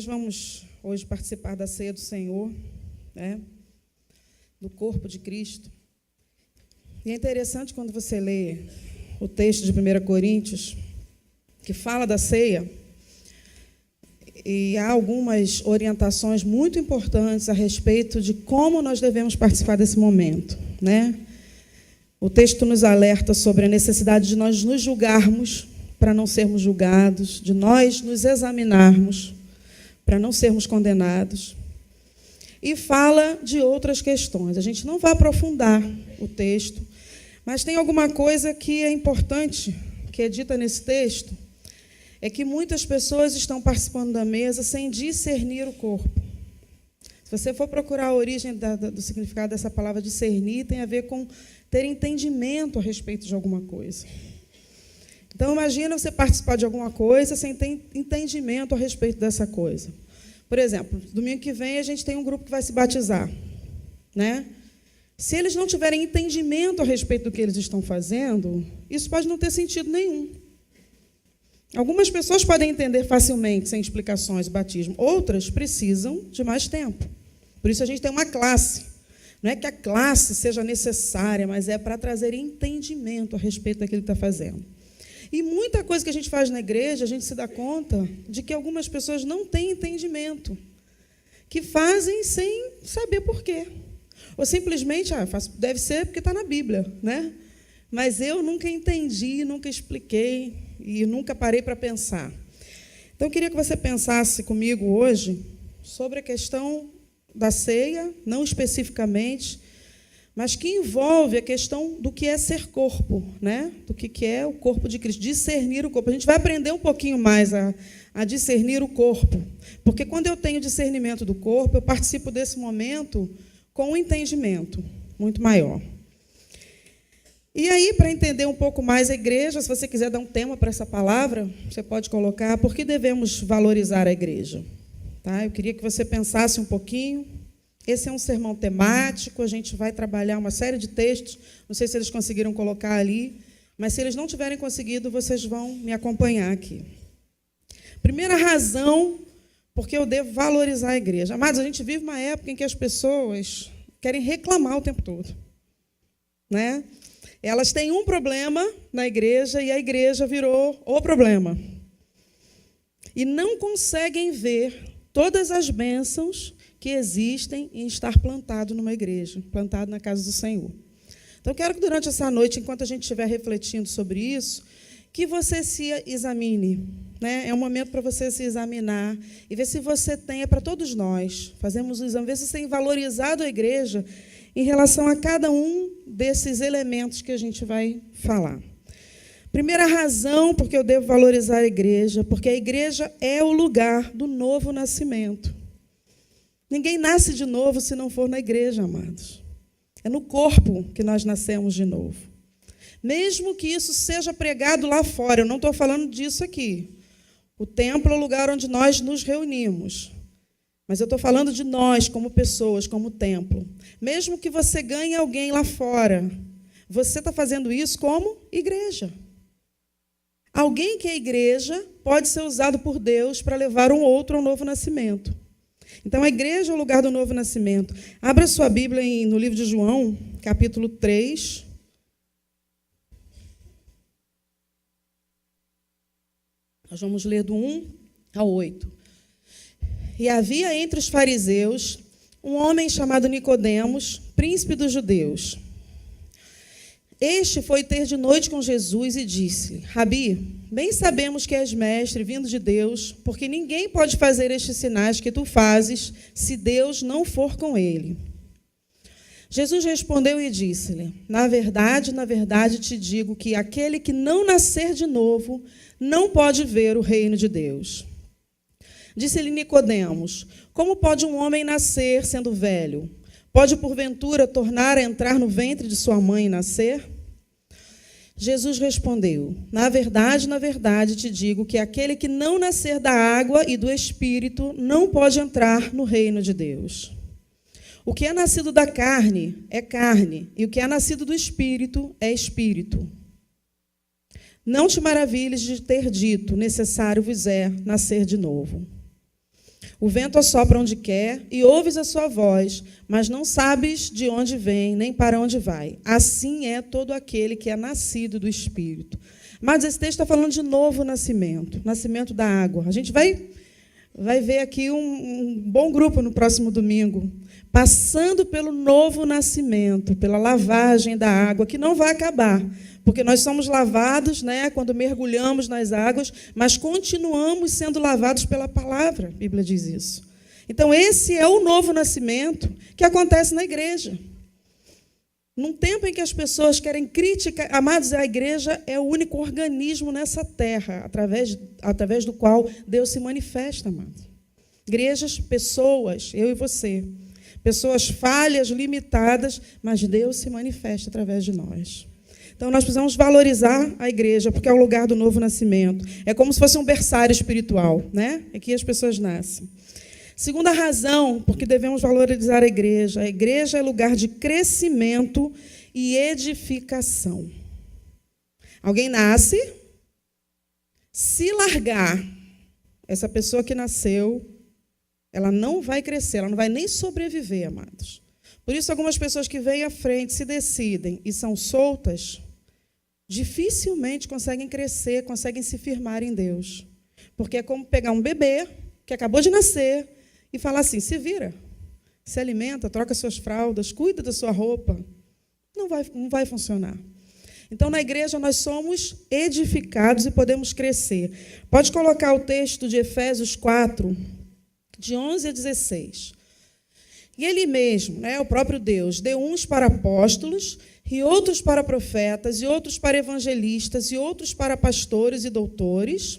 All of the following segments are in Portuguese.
nós vamos hoje participar da ceia do Senhor, né? Do corpo de Cristo. E é interessante quando você lê o texto de 1 Coríntios, que fala da ceia, e há algumas orientações muito importantes a respeito de como nós devemos participar desse momento, né? O texto nos alerta sobre a necessidade de nós nos julgarmos para não sermos julgados, de nós nos examinarmos para não sermos condenados. E fala de outras questões. A gente não vai aprofundar o texto, mas tem alguma coisa que é importante, que é dita nesse texto, é que muitas pessoas estão participando da mesa sem discernir o corpo. Se você for procurar a origem do significado dessa palavra discernir, tem a ver com ter entendimento a respeito de alguma coisa. Então, imagina você participar de alguma coisa sem ter entendimento a respeito dessa coisa. Por exemplo, domingo que vem a gente tem um grupo que vai se batizar, né? Se eles não tiverem entendimento a respeito do que eles estão fazendo, isso pode não ter sentido nenhum. Algumas pessoas podem entender facilmente, sem explicações, o batismo. Outras precisam de mais tempo. Por isso a gente tem uma classe. Não é que a classe seja necessária, mas é para trazer entendimento a respeito daquilo que está fazendo. E muita coisa que a gente faz na igreja, a gente se dá conta de que algumas pessoas não têm entendimento, que fazem sem saber por quê. Ou simplesmente, deve ser porque está na Bíblia, né? Mas eu nunca entendi, nunca expliquei e nunca parei para pensar. Então, eu queria que você pensasse comigo hoje sobre a questão da ceia, não especificamente, mas que envolve a questão do que é ser corpo, né? Do que é o corpo de Cristo, discernir o corpo. A gente vai aprender um pouquinho mais a discernir o corpo, porque quando eu tenho discernimento do corpo, eu participo desse momento com um entendimento muito maior. E aí, para entender um pouco mais a igreja, se você quiser dar um tema para essa palavra, você pode colocar por que devemos valorizar a igreja. Tá? Eu queria que você pensasse um pouquinho. Esse é um sermão temático, a gente vai trabalhar uma série de textos, não sei se eles conseguiram colocar ali, mas se eles não tiverem conseguido, vocês vão me acompanhar aqui. Primeira razão porque eu devo valorizar a igreja. Amados, a gente vive uma época em que as pessoas querem reclamar o tempo todo, né? Elas têm um problema na igreja e a igreja virou o problema. E não conseguem ver todas as bênçãos que existem em estar plantado numa igreja, plantado na casa do Senhor. Então, quero que durante essa noite, enquanto a gente estiver refletindo sobre isso, que você se examine, né? É um momento para você se examinar e ver se você tem, é para todos nós, fazemos o exame, ver se você tem valorizado a igreja em relação a cada um desses elementos que a gente vai falar. Primeira razão porque eu devo valorizar a igreja, porque a igreja é o lugar do novo nascimento. Ninguém nasce de novo se não for na igreja, amados. É no corpo que nós nascemos de novo. Mesmo que isso seja pregado lá fora, eu não estou falando disso aqui. O templo é o lugar onde nós nos reunimos. Mas eu estou falando de nós, como pessoas, como templo. Mesmo que você ganhe alguém lá fora, você está fazendo isso como igreja. Alguém que é igreja pode ser usado por Deus para levar um outro ao novo nascimento. Então, a igreja é o lugar do novo nascimento. Abra sua Bíblia no livro de João, capítulo 3. Nós vamos ler do 1 ao 8. E havia entre os fariseus um homem chamado Nicodemos, príncipe dos judeus. Este foi ter de noite com Jesus e disse: Rabi, bem sabemos que és mestre, vindo de Deus, porque ninguém pode fazer estes sinais que tu fazes, se Deus não for com ele. Jesus respondeu e disse-lhe: na verdade, te digo que aquele que não nascer de novo não pode ver o reino de Deus. Disse-lhe Nicodemos: como pode um homem nascer sendo velho? Pode, porventura, tornar a entrar no ventre de sua mãe e nascer? Jesus respondeu: na verdade, te digo que aquele que não nascer da água e do Espírito não pode entrar no reino de Deus. O que é nascido da carne é carne, e o que é nascido do Espírito é Espírito. Não te maravilhes de ter dito: necessário vos é nascer de novo. O vento assopra onde quer e ouves a sua voz, mas não sabes de onde vem, nem para onde vai. Assim é todo aquele que é nascido do Espírito. Mas esse texto está falando de novo nascimento, nascimento da água. A gente vai ver aqui um bom grupo no próximo domingo, passando pelo novo nascimento, pela lavagem da água, que não vai acabar, porque nós somos lavados, né, quando mergulhamos nas águas, mas continuamos sendo lavados pela palavra, a Bíblia diz isso. Então, esse é o novo nascimento que acontece na igreja. Num tempo em que as pessoas querem criticar, amados, a igreja é o único organismo nessa terra, através do qual Deus se manifesta, amados. Igrejas, pessoas, eu e você. Pessoas falhas, limitadas, mas Deus se manifesta através de nós. Então, nós precisamos valorizar a igreja, porque é o lugar do novo nascimento. É como se fosse um berçário espiritual, né? Aqui as pessoas nascem. Segunda razão, porque devemos valorizar a igreja. A igreja é lugar de crescimento e edificação. Alguém nasce, se largar, essa pessoa que nasceu, ela não vai crescer, ela não vai nem sobreviver, amados. Por isso, algumas pessoas que vêm à frente, se decidem e são soltas, dificilmente conseguem crescer, conseguem se firmar em Deus. Porque é como pegar um bebê que acabou de nascer e falar assim, se vira, se alimenta, troca suas fraldas, cuida da sua roupa. Não vai funcionar. Então, na igreja, nós somos edificados e podemos crescer. Pode colocar o texto de Efésios 4, de 11 a 16. E ele mesmo, né, o próprio Deus, deu uns para apóstolos, e outros para profetas, e outros para evangelistas, e outros para pastores e doutores,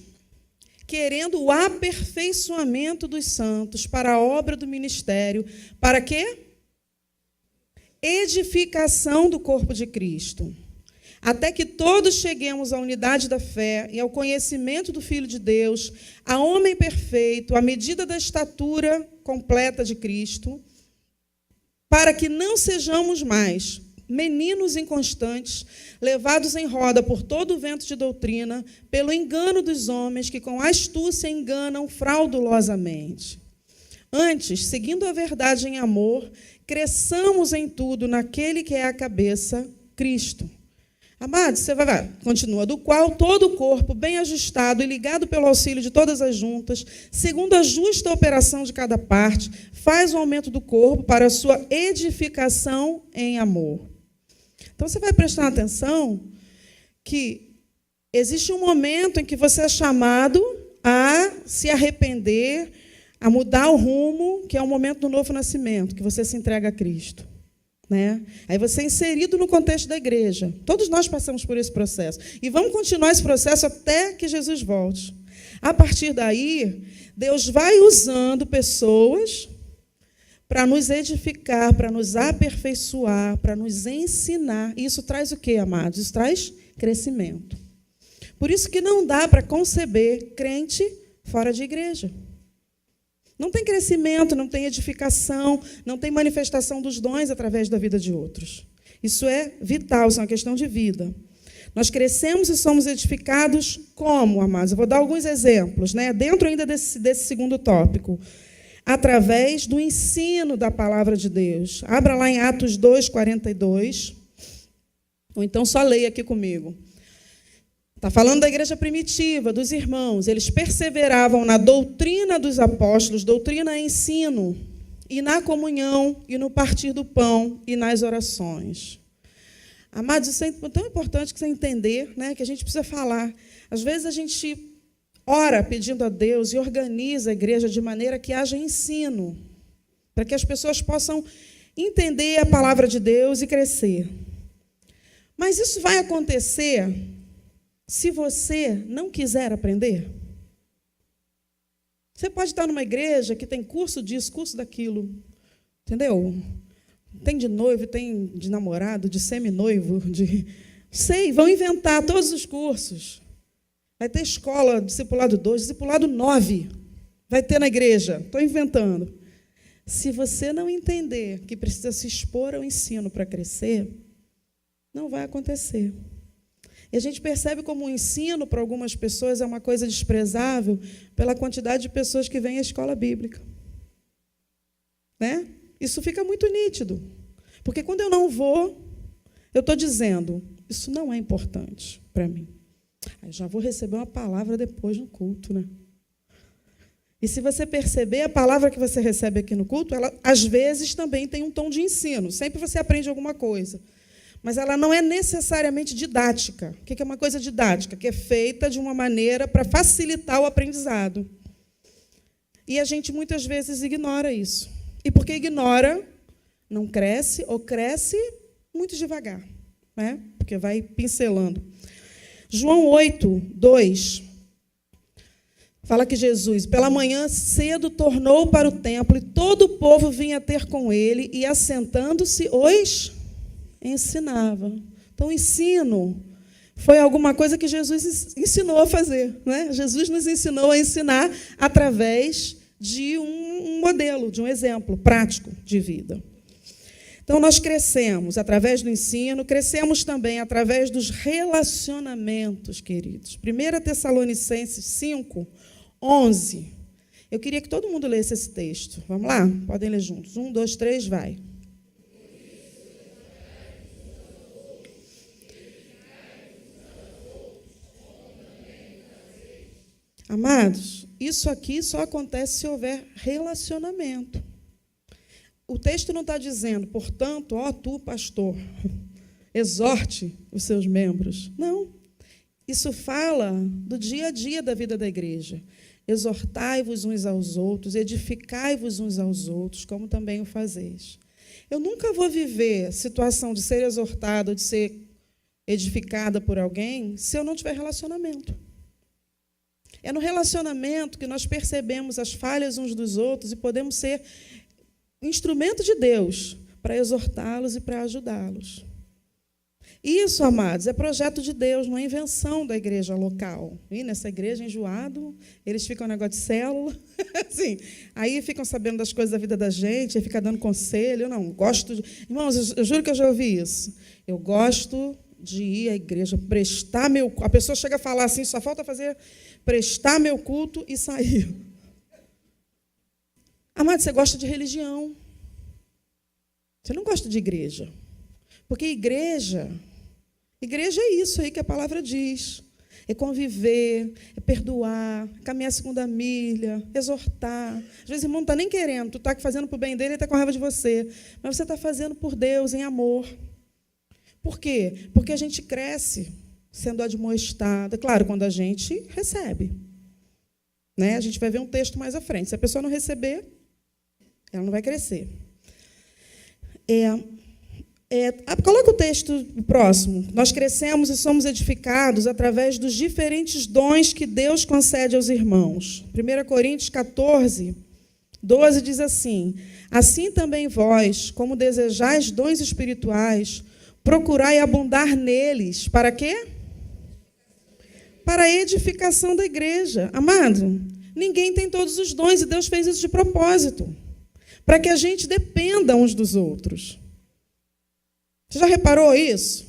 querendo o aperfeiçoamento dos santos para a obra do ministério. Para quê? Edificação do corpo de Cristo. Até que todos cheguemos à unidade da fé e ao conhecimento do Filho de Deus, a homem perfeito, à medida da estatura completa de Cristo, para que não sejamos mais meninos inconstantes, levados em roda por todo o vento de doutrina, pelo engano dos homens que com astúcia enganam fraudulosamente. Antes, seguindo a verdade em amor, cresçamos em tudo naquele que é a cabeça, Cristo. Amados, você vai, continua, do qual todo o corpo, bem ajustado e ligado pelo auxílio de todas as juntas, segundo a justa operação de cada parte, faz o aumento do corpo para a sua edificação em amor. Então, você vai prestar atenção que existe um momento em que você é chamado a se arrepender, a mudar o rumo, que é o momento do novo nascimento, que você se entrega a Cristo. Né? Aí você é inserido no contexto da igreja. Todos nós passamos por esse processo. E vamos continuar esse processo até que Jesus volte. A partir daí, Deus vai usando pessoas para nos edificar, para nos aperfeiçoar, para nos ensinar. E isso traz o quê, amados? Isso traz crescimento. Por isso que não dá para conceber crente fora de igreja. Não tem crescimento, não tem edificação, não tem manifestação dos dons através da vida de outros. Isso é vital, isso é uma questão de vida. Nós crescemos e somos edificados como, amados? Eu vou dar alguns exemplos, né? Dentro ainda desse segundo tópico. Através do ensino da palavra de Deus. Abra lá em Atos 2, 42. Ou então só leia aqui comigo. Está falando da igreja primitiva, dos irmãos. Eles perseveravam na doutrina dos apóstolos, doutrina e ensino, e na comunhão, e no partir do pão, e nas orações. Amados, isso é tão importante que você entender, né, que a gente precisa falar. Às vezes a gente ora pedindo a Deus e organiza a igreja de maneira que haja ensino, para que as pessoas possam entender a palavra de Deus e crescer. Mas isso vai acontecer se você não quiser aprender. Você pode estar numa igreja que tem curso disso, curso daquilo, entendeu? Tem de noivo, tem de namorado, de seminoivo, vão inventar todos os cursos. Vai ter escola, discipulado 2, discipulado 9, vai ter na igreja, estou inventando. Se você não entender que precisa se expor ao ensino para crescer, não vai acontecer. E a gente percebe como o ensino para algumas pessoas é uma coisa desprezável pela quantidade de pessoas que vêm à escola bíblica. Né? Isso fica muito nítido. Porque quando eu não vou, eu estou dizendo, isso não é importante para mim. Aí já vou receber uma palavra depois no culto, né? E se você perceber, a palavra que você recebe aqui no culto, ela às vezes também tem um tom de ensino. Sempre você aprende alguma coisa. Mas ela não é necessariamente didática. O que é uma coisa didática? Que é feita de uma maneira para facilitar o aprendizado. E a gente muitas vezes ignora isso. E porque ignora, não cresce ou cresce muito devagar, né? Porque vai pincelando. João 8, 2, fala que Jesus, pela manhã cedo, tornou para o templo, e todo o povo vinha ter com ele, e assentando-se, os ensinava. Então, o ensino foi alguma coisa que Jesus ensinou a fazer, né? Jesus nos ensinou a ensinar através de um modelo, de um exemplo prático de vida. Então, nós crescemos através do ensino, crescemos também através dos relacionamentos, queridos. 1 Tessalonicenses 5, 11. Eu queria que todo mundo lesse esse texto. Vamos lá? Podem ler juntos. 1, 2, 3, vai. Amados, isso aqui só acontece se houver relacionamento. O texto não está dizendo, portanto, ó tu, pastor, exorte os seus membros. Não. Isso fala do dia a dia da vida da igreja. Exortai-vos uns aos outros, edificai-vos uns aos outros, como também o fazeis. Eu nunca vou viver situação de ser exortada ou de ser edificada por alguém se eu não tiver relacionamento. É no relacionamento que nós percebemos as falhas uns dos outros e podemos ser instrumento de Deus para exortá-los e para ajudá-los. Isso, amados, é projeto de Deus, não é invenção da igreja local. E nessa igreja, enjoado, eles ficam no negócio de célula, assim, aí ficam sabendo das coisas da vida da gente, aí fica dando conselho. Eu não gosto de... Irmãos, eu juro que eu já ouvi isso. Eu gosto de ir à igreja, prestar meu... A pessoa chega a falar assim, só falta fazer prestar meu culto e sair. Amado, você gosta de religião. Você não gosta de igreja. Porque igreja é isso aí que a palavra diz. É conviver, é perdoar, caminhar a segunda milha, exortar. Às vezes o irmão não está nem querendo, tu está fazendo para o bem dele, ele está com raiva de você. Mas você está fazendo por Deus, em amor. Por quê? Porque a gente cresce sendo admoestada. Claro, quando a gente recebe. Né? A gente vai ver um texto mais à frente. Se a pessoa não receber, ela não vai crescer. Coloca o texto próximo. Nós crescemos e somos edificados através dos diferentes dons que Deus concede aos irmãos. 1 Coríntios 14, 12 diz assim: assim também vós, como desejais dons espirituais, procurai abundar neles. Para quê? Para a edificação da igreja. Amado, ninguém tem todos os dons e Deus fez isso de propósito, para que a gente dependa uns dos outros. Você já reparou isso?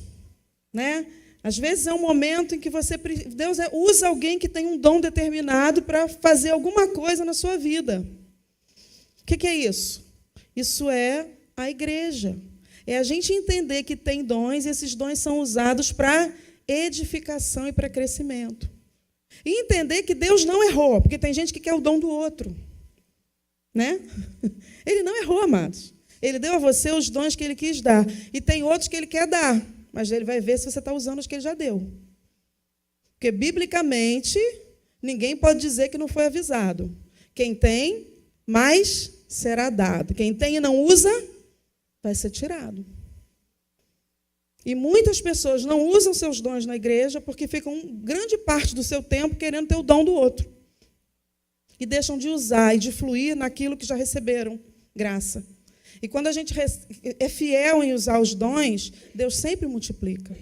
Né? Às vezes é um momento em que Deus usa alguém que tem um dom determinado para fazer alguma coisa na sua vida. O que é isso? Isso é a igreja. É a gente entender que tem dons e esses dons são usados para edificação e para crescimento. E entender que Deus não errou, porque tem gente que quer o dom do outro. Né? Ele não errou, amados. Ele deu a você os dons que ele quis dar. E tem outros que ele quer dar, mas ele vai ver se você está usando os que ele já deu. Porque, biblicamente, ninguém pode dizer que não foi avisado. Quem tem, mais será dado. Quem tem e não usa, vai ser tirado. E muitas pessoas não usam seus dons na igreja porque ficam grande parte do seu tempo querendo ter o dom do outro. E deixam de usar e de fluir naquilo que já receberam, graça. E quando a gente é fiel em usar os dons, Deus sempre multiplica.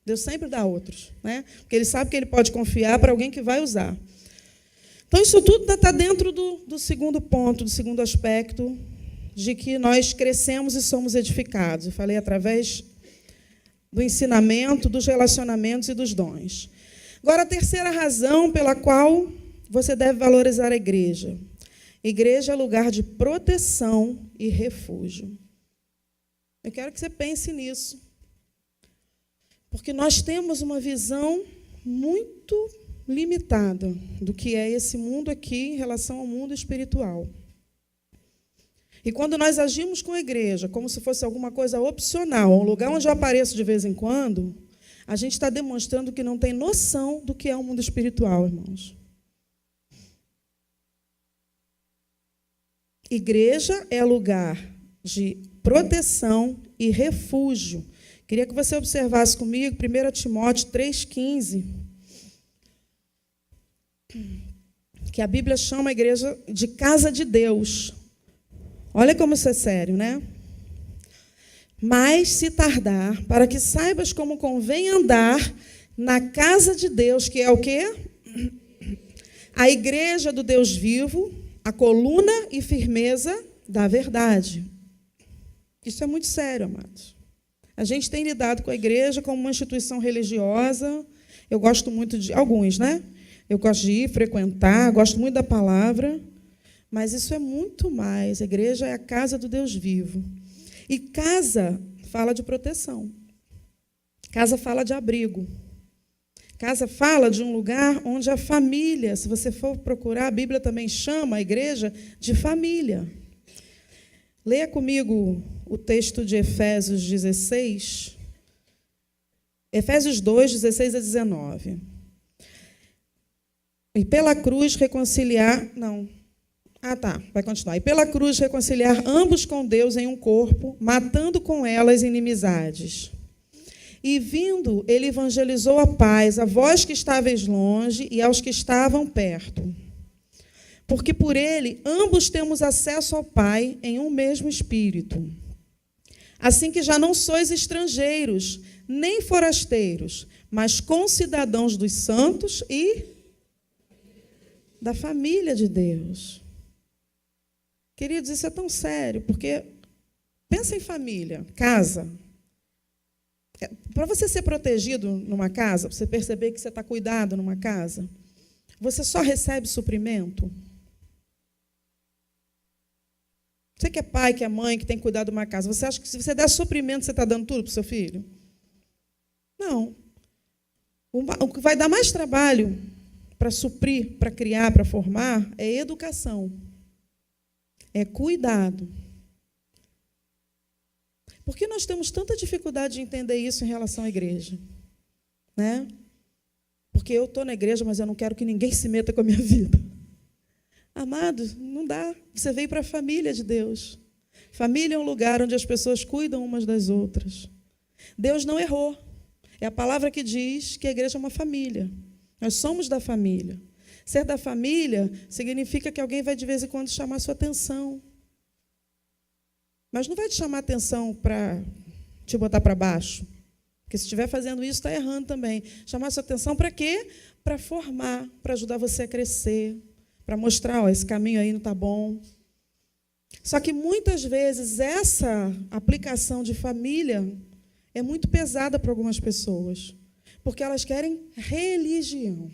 Deus sempre dá outros. Né? Porque Ele sabe que Ele pode confiar para alguém que vai usar. Então, isso tudo está dentro do segundo ponto, do segundo aspecto, de que nós crescemos e somos edificados. Eu falei através do ensinamento, dos relacionamentos e dos dons. Agora, a terceira razão pela qual você deve valorizar a igreja. Igreja é lugar de proteção e refúgio. Eu quero que você pense nisso. Porque nós temos uma visão muito limitada do que é esse mundo aqui em relação ao mundo espiritual. E quando nós agimos com a igreja como se fosse alguma coisa opcional, um lugar onde eu apareço de vez em quando, a gente está demonstrando que não tem noção do que é o mundo espiritual, irmãos. Igreja é lugar de proteção e refúgio. Queria que você observasse comigo 1 Timóteo 3,15, que a Bíblia chama a igreja de casa de Deus. Olha como isso é sério, né? Mas se tardar, para que saibas como convém andar na casa de Deus, que é o quê? A igreja do Deus vivo, a coluna e firmeza da verdade. Isso é muito sério, amados. A gente tem lidado com a igreja como uma instituição religiosa. Eu gosto muito de alguns, né? Eu gosto de ir, frequentar, gosto muito da palavra. Mas isso é muito mais. A igreja é a casa do Deus vivo. E casa fala de proteção. Casa fala de abrigo. Casa fala de um lugar onde a família, se você for procurar, a Bíblia também chama a igreja de família. Leia comigo o texto de Efésios 16. Efésios 2, 16 a 19. E pela cruz reconciliar... Não. Vai continuar. E pela cruz reconciliar ambos com Deus em um corpo, matando com elas inimizades. E vindo, ele evangelizou a paz a vós que estáveis longe e aos que estavam perto. Porque por ele ambos temos acesso ao Pai em um mesmo Espírito. Assim que já não sois estrangeiros, nem forasteiros, mas concidadãos dos santos e da família de Deus. Queridos, isso é tão sério, porque pensa em família, casa. Para você ser protegido numa casa, para você perceber que você está cuidado numa casa, você só recebe suprimento? Você que é pai, que é mãe, que tem que cuidar de uma casa, você acha que se você der suprimento, você está dando tudo para o seu filho? Não. O que vai dar mais trabalho para suprir, para criar, para formar, é educação. É cuidado. Por que nós temos tanta dificuldade de entender isso em relação à igreja? Né? Porque eu estou na igreja, mas eu não quero que ninguém se meta com a minha vida. Amados, não dá. Você veio para a família de Deus. Família é um lugar onde as pessoas cuidam umas das outras. Deus não errou. É a palavra que diz que a igreja é uma família. Nós somos da família. Ser da família significa que alguém vai de vez em quando chamar a sua atenção. Mas não vai te chamar a atenção para te botar para baixo. Porque se estiver fazendo isso, está errando também. Chamar a sua atenção para quê? Para formar, para ajudar você a crescer, para mostrar, esse caminho aí não está bom. Só que muitas vezes essa aplicação de família é muito pesada para algumas pessoas. Porque elas querem religião.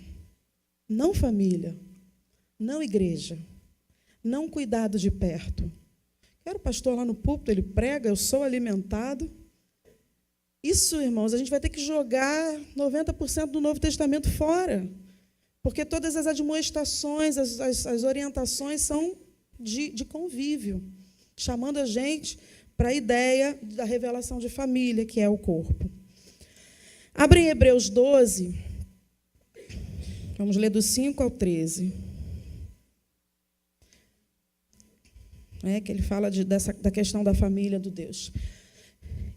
Não família, não igreja, não cuidado de perto. Quero o pastor lá no púlpito, ele prega, eu sou alimentado. Isso, irmãos, a gente vai ter que jogar 90% do Novo Testamento fora. Porque todas as admoestações, as orientações são de convívio, chamando a gente para a ideia da revelação de família, que é o corpo. Abre em Hebreus 12... Vamos ler do 5 ao 13. Que ele fala da questão da família do Deus.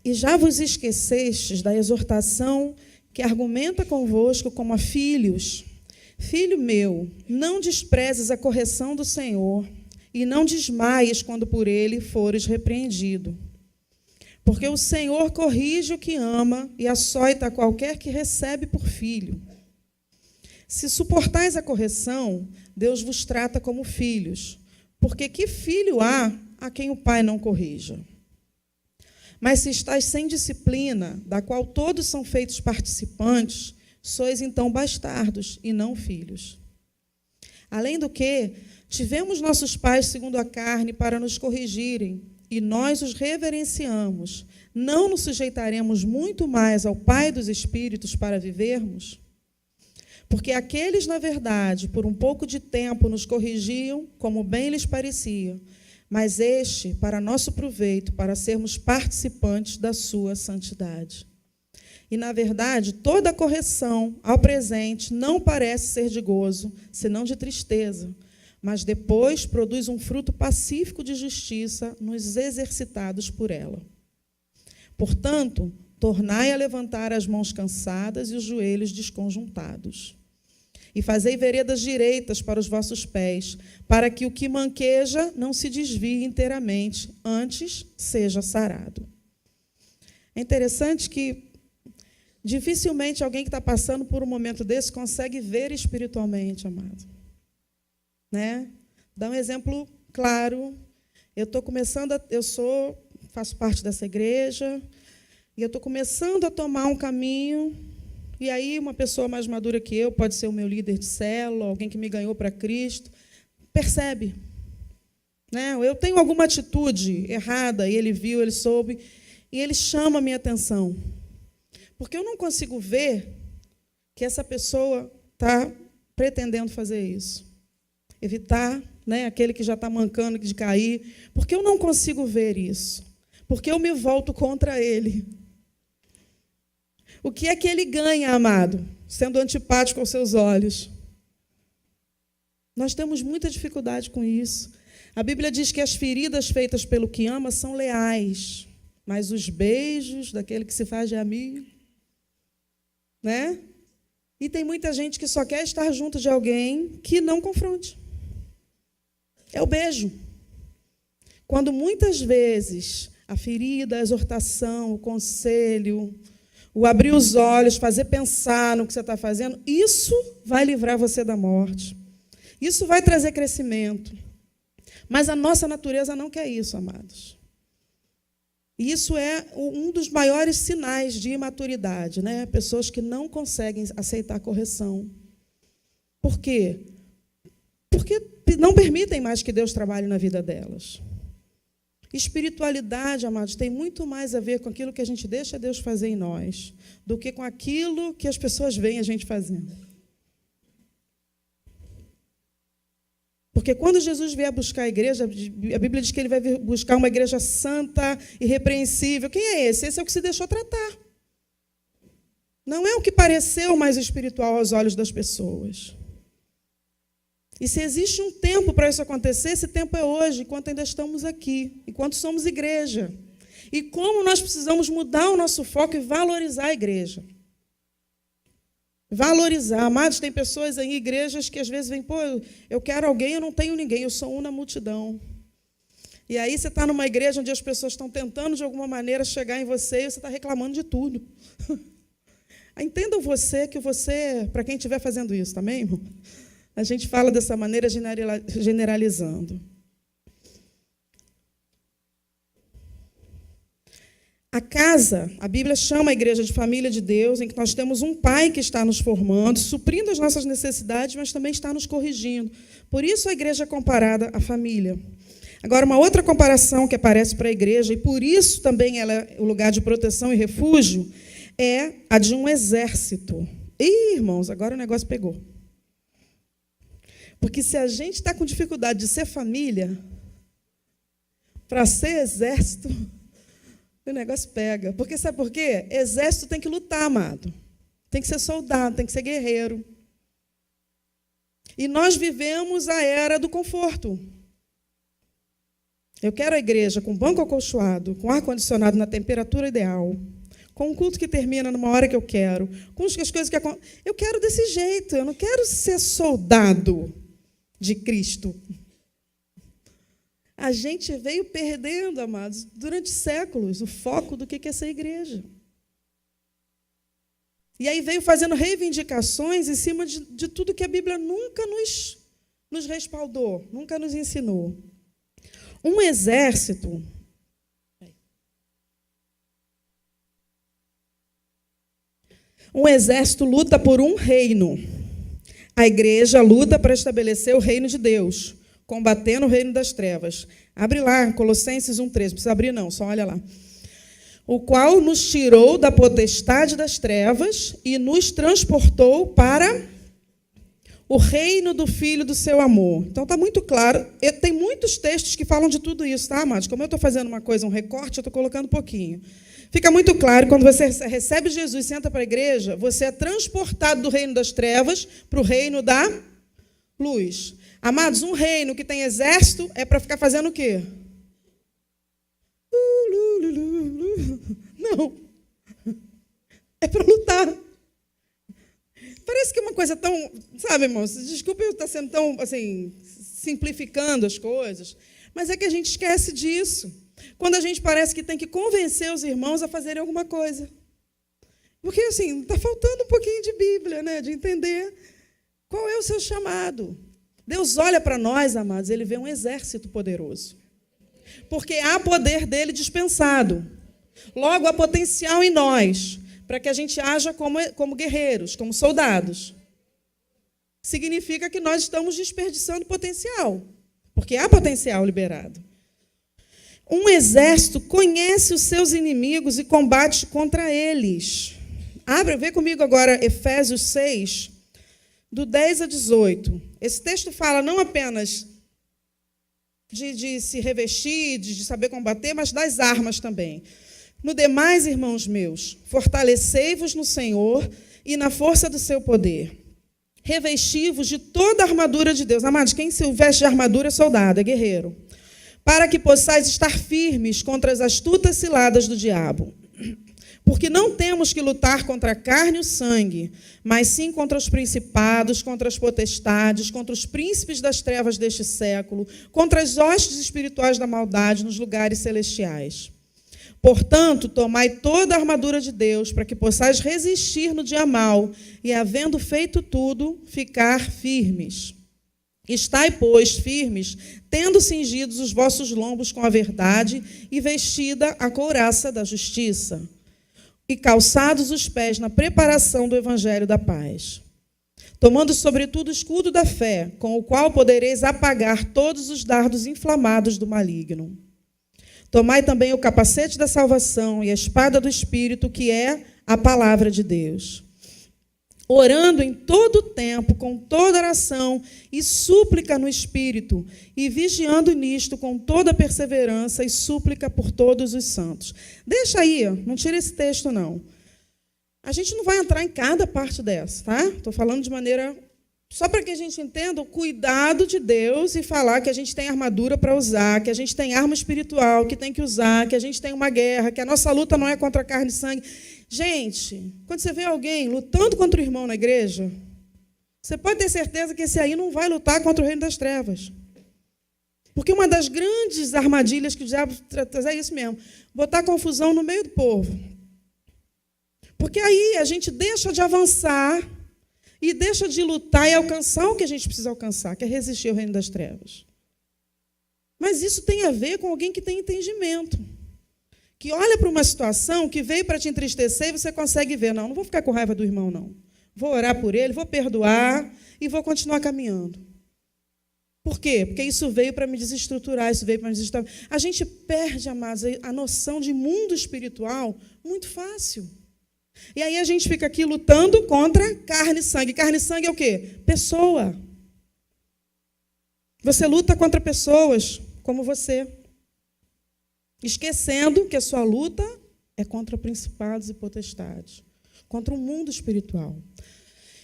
E já vos esquecestes da exortação que argumenta convosco como a filhos. Filho meu, não desprezes a correção do Senhor e não desmaies quando por ele fores repreendido. Porque o Senhor corrige o que ama e açoita qualquer que recebe por filho. Se suportais a correção, Deus vos trata como filhos. Porque que filho há a quem o pai não corrija? Mas se estáis sem disciplina, da qual todos são feitos participantes, sois então bastardos e não filhos. Além do que, tivemos nossos pais segundo a carne para nos corrigirem, e nós os reverenciamos. Não nos sujeitaremos muito mais ao Pai dos Espíritos para vivermos? Porque aqueles, na verdade, por um pouco de tempo nos corrigiam, como bem lhes parecia, mas este, para nosso proveito, para sermos participantes da sua santidade. E, na verdade, toda correção, ao presente, não parece ser de gozo, senão de tristeza, mas depois produz um fruto pacífico de justiça nos exercitados por ela. Portanto, tornai a levantar as mãos cansadas e os joelhos desconjuntados. E fazei veredas direitas para os vossos pés, para que o que manqueja não se desvie inteiramente, antes seja sarado. É interessante que dificilmente alguém que está passando por um momento desse consegue ver espiritualmente, amado. Né? Dá um exemplo claro. Faço parte dessa igreja, e eu estou começando a tomar um caminho. E aí, uma pessoa mais madura que eu, pode ser o meu líder de célula, alguém que me ganhou para Cristo, percebe. Né? Eu tenho alguma atitude errada, e ele viu, ele soube, e ele chama a minha atenção. Porque eu não consigo ver que essa pessoa está pretendendo fazer isso. Evitar, né, aquele que já está mancando de cair, porque eu não consigo ver isso. Porque eu me volto contra ele. O que é que ele ganha, amado, sendo antipático aos seus olhos? Nós temos muita dificuldade com isso. A Bíblia diz que as feridas feitas pelo que ama são leais, mas os beijos daquele que se faz de amigo, né? E tem muita gente que só quer estar junto de alguém que não confronte. É o beijo. Quando muitas vezes a ferida, a exortação, o conselho, o abrir os olhos, fazer pensar no que você está fazendo, isso vai livrar você da morte. Isso vai trazer crescimento. Mas a nossa natureza não quer isso, amados. E isso é um dos maiores sinais de imaturidade, né? Pessoas que não conseguem aceitar a correção. Por quê? Porque não permitem mais que Deus trabalhe na vida delas. Espiritualidade, amados, tem muito mais a ver com aquilo que a gente deixa Deus fazer em nós do que com aquilo que as pessoas veem a gente fazendo. Porque quando Jesus vier buscar a igreja, a Bíblia diz que ele vai buscar uma igreja santa, irrepreensível. Quem é esse? Esse é o que se deixou tratar. Não é o que pareceu mais espiritual aos olhos das pessoas. E se existe um tempo para isso acontecer, esse tempo é hoje, enquanto ainda estamos aqui, enquanto somos igreja. E como nós precisamos mudar o nosso foco e valorizar a igreja. Valorizar. Amados, tem pessoas em igrejas que às vezes vêm, eu quero alguém, eu não tenho ninguém, eu sou um na multidão. E aí você está numa igreja onde as pessoas estão tentando de alguma maneira chegar em você e você está reclamando de tudo. Entendam que você, para quem estiver fazendo isso, também, irmão? A gente fala dessa maneira generalizando. A casa, a Bíblia chama a igreja de família de Deus, em que nós temos um pai que está nos formando, suprindo as nossas necessidades, mas também está nos corrigindo. Por isso a igreja é comparada à família. Agora, uma outra comparação que aparece para a igreja, e por isso também ela é o lugar de proteção e refúgio, é a de um exército. Ih, irmãos, agora o negócio pegou. Porque se a gente está com dificuldade de ser família, para ser exército, o negócio pega. Porque sabe por quê? Exército tem que lutar, amado. Tem que ser soldado, tem que ser guerreiro. E nós vivemos a era do conforto. Eu quero a igreja com banco acolchoado, com ar-condicionado na temperatura ideal, com um culto que termina numa hora que eu quero, com as coisas que acontecem. Eu quero desse jeito, eu não quero ser soldado de Cristo. A gente veio perdendo, amados, durante séculos, o foco do que é ser igreja. E aí veio fazendo reivindicações em cima de tudo que a Bíblia nunca nos respaldou, nunca nos ensinou. Um exército Um exército luta por um reino. A igreja luta para estabelecer o reino de Deus, combatendo o reino das trevas. Abre lá, Colossenses 1,13. Não precisa abrir, não, só olha lá. O qual nos tirou da potestade das trevas e nos transportou para o reino do Filho do seu amor. Então, está muito claro. Tem muitos textos que falam de tudo isso, tá, amados? Como eu estou fazendo uma coisa, um recorte, eu estou colocando um pouquinho. Fica muito claro, quando você recebe Jesus e senta para a igreja, você é transportado do reino das trevas para o reino da luz. Amados, um reino que tem exército é para ficar fazendo o quê? Não. É para lutar. Parece que é uma coisa tão... Sabe, irmãos? Desculpa eu estar sendo tão, assim, simplificando as coisas, mas é que a gente esquece disso. Quando a gente parece que tem que convencer os irmãos a fazerem alguma coisa. Porque, assim, está faltando um pouquinho de Bíblia, né? De entender qual é o seu chamado. Deus olha para nós, amados, Ele vê um exército poderoso. Porque há poder dele dispensado. Logo, há potencial em nós para que a gente haja como guerreiros, como soldados. Significa que nós estamos desperdiçando potencial, porque há potencial liberado. Um exército conhece os seus inimigos e combate contra eles. Vê comigo agora Efésios 6, do 10 a 18. Esse texto fala não apenas de se revestir, de saber combater, mas das armas também. No demais, irmãos meus, fortalecei-vos no Senhor e na força do seu poder. Revesti-vos de toda a armadura de Deus. Amados, quem se veste de armadura é soldado, é guerreiro. Para que possais estar firmes contra as astutas ciladas do diabo. Porque não temos que lutar contra a carne e o sangue, mas sim contra os principados, contra as potestades, contra os príncipes das trevas deste século, contra as hostes espirituais da maldade nos lugares celestiais. Portanto, tomai toda a armadura de Deus, para que possais resistir no dia mau, e, havendo feito tudo, ficar firmes. Estai, pois, firmes, tendo cingidos os vossos lombos com a verdade, e vestida a couraça da justiça, e calçados os pés na preparação do evangelho da paz. Tomando sobretudo o escudo da fé, com o qual podereis apagar todos os dardos inflamados do maligno. Tomai também o capacete da salvação e a espada do Espírito, que é a palavra de Deus. Orando em todo o tempo, com toda oração e súplica no Espírito, e vigiando nisto com toda perseverança e súplica por todos os santos. Deixa aí, não tira esse texto, não. A gente não vai entrar em cada parte dessa, tá? Estou falando de maneira... Só para que a gente entenda o cuidado de Deus e falar que a gente tem armadura para usar, que a gente tem arma espiritual que tem que usar, que a gente tem uma guerra, que a nossa luta não é contra carne e sangue. Gente, quando você vê alguém lutando contra o irmão na igreja, você pode ter certeza que esse aí não vai lutar contra o reino das trevas. Porque uma das grandes armadilhas que o diabo traz é isso mesmo, botar confusão no meio do povo. Porque aí a gente deixa de avançar e deixa de lutar e alcançar o que a gente precisa alcançar, que é resistir ao reino das trevas. Mas isso tem a ver com alguém que tem entendimento, que olha para uma situação que veio para te entristecer e você consegue ver, não vou ficar com raiva do irmão, não. Vou orar por ele, vou perdoar e vou continuar caminhando. Por quê? Porque isso veio para me desestruturar, isso veio para me desestruturar. A gente perde, amados, a noção de mundo espiritual muito fácil. E aí a gente fica aqui lutando contra carne e sangue. Carne e sangue é o quê? Pessoa. Você luta contra pessoas como você, esquecendo que a sua luta é contra principados e potestades, contra o mundo espiritual.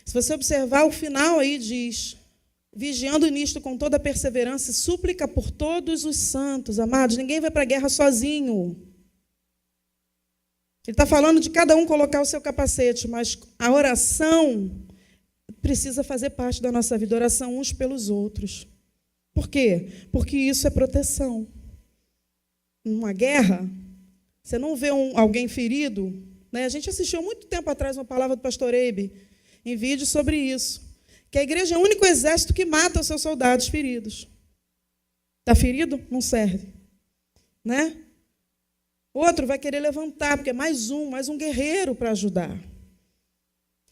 Se você observar, o final aí diz: vigiando nisto com toda perseverança e súplica por todos os santos. Amados, ninguém vai para a guerra sozinho. Ele está falando de cada um colocar o seu capacete, mas a oração precisa fazer parte da nossa vida, oração uns pelos outros. Por quê? Porque isso é proteção. Numa guerra, você não vê alguém ferido, né? A gente assistiu muito tempo atrás uma palavra do pastor Eibe, em vídeo sobre isso, que a igreja é o único exército que mata os seus soldados feridos. Está ferido? Não serve. Né? Outro vai querer levantar, porque é mais um guerreiro para ajudar.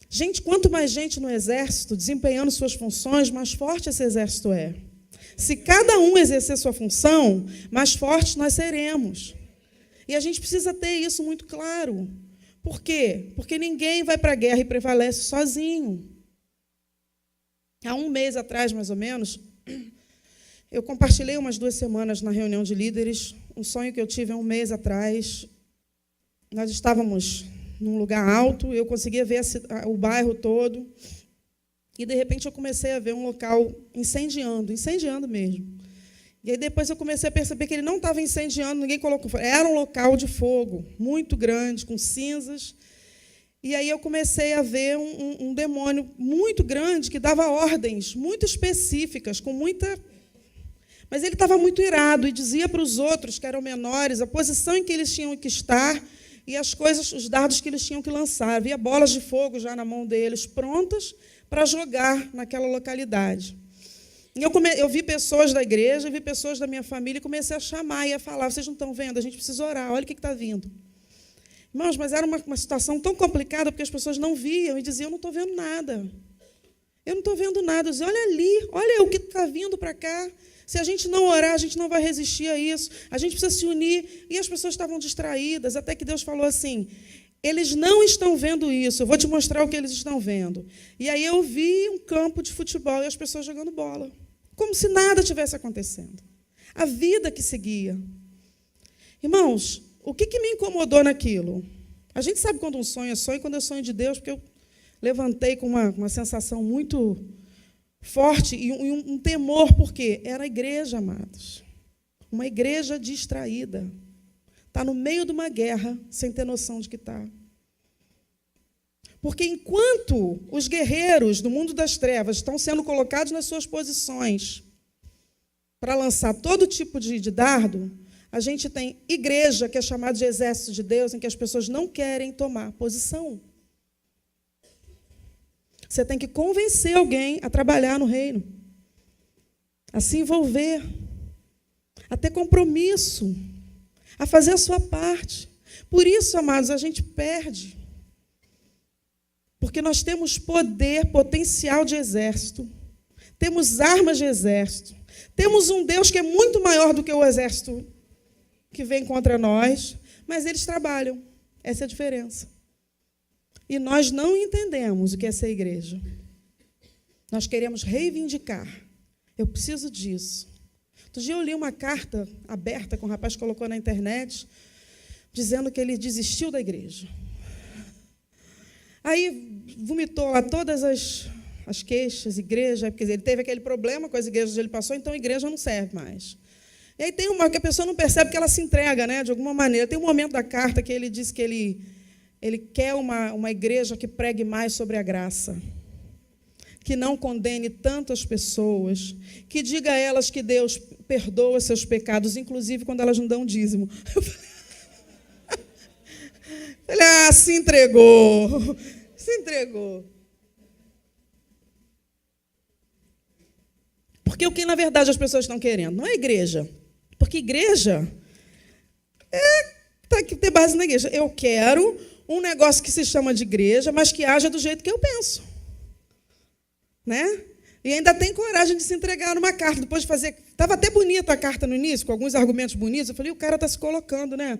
Gente, quanto mais gente no exército, desempenhando suas funções, mais forte esse exército é. Se cada um exercer sua função, mais fortes nós seremos. E a gente precisa ter isso muito claro. Por quê? Porque ninguém vai para a guerra e prevalece sozinho. Há um mês atrás, mais ou menos, eu compartilhei umas 2 semanas na reunião de líderes, um sonho que eu tive há um mês atrás. Nós estávamos num lugar alto, eu conseguia ver o bairro todo, e, de repente, eu comecei a ver um local incendiando mesmo. E aí, depois, eu comecei a perceber que ele não estava incendiando, ninguém colocou fogo. Era um local de fogo, muito grande, com cinzas. E aí eu comecei a ver um demônio muito grande que dava ordens muito específicas, com muita... Mas ele estava muito irado e dizia para os outros, que eram menores, a posição em que eles tinham que estar e as coisas, os dardos que eles tinham que lançar. Havia bolas de fogo já na mão deles, prontas para jogar naquela localidade. E eu vi pessoas da igreja, vi pessoas da minha família e comecei a chamar e a falar, vocês não estão vendo? A gente precisa orar, olha o que está vindo. Irmãos, mas era uma situação tão complicada, porque as pessoas não viam e diziam, eu não estou vendo nada. Eu não estou vendo nada. Eu dizia, olha ali, olha o que está vindo para cá. Se a gente não orar, a gente não vai resistir a isso. A gente precisa se unir. E as pessoas estavam distraídas, até que Deus falou assim, eles não estão vendo isso, eu vou te mostrar o que eles estão vendo. E aí eu vi um campo de futebol e as pessoas jogando bola, como se nada tivesse acontecendo. A vida que seguia. Irmãos, o que me incomodou naquilo? A gente sabe quando um sonho é sonho, quando é sonho de Deus, porque eu levantei com uma sensação muito forte e um temor, porque era a igreja, amados. Uma igreja distraída. Está no meio de uma guerra, sem ter noção de que está. Porque enquanto os guerreiros do mundo das trevas estão sendo colocados nas suas posições para lançar todo tipo de dardo, a gente tem igreja, que é chamada de exército de Deus, em que as pessoas não querem tomar posição. Você tem que convencer alguém a trabalhar no reino, a se envolver, a ter compromisso, a fazer a sua parte. Por isso, amados, a gente perde. Porque nós temos poder, potencial de exército, temos armas de exército, temos um Deus que é muito maior do que o exército que vem contra nós, mas eles trabalham. Essa é a diferença. E nós não entendemos o que é ser igreja. Nós queremos reivindicar. Eu preciso disso. Outro dia eu li uma carta aberta que um rapaz colocou na internet, dizendo que ele desistiu da igreja. Aí vomitou lá todas as queixas, igreja, porque ele teve aquele problema com as igrejas onde ele passou, então a igreja não serve mais. E aí tem uma que a pessoa não percebe que ela se entrega, né, de alguma maneira. Tem um momento da carta que ele diz que ele quer uma igreja que pregue mais sobre a graça, que não condene tantas pessoas, que diga a elas que Deus perdoa seus pecados, inclusive quando elas não dão dízimo. Ele se entregou. Se entregou. Porque o que, na verdade, as pessoas estão querendo? Não é igreja. Porque igreja tem que ter base na igreja. Eu quero um negócio que se chama de igreja, mas que haja do jeito que eu penso. Né? E ainda tem coragem de se entregar numa carta, depois de fazer... Estava até bonita a carta no início, com alguns argumentos bonitos. Eu falei, o cara está se colocando, né?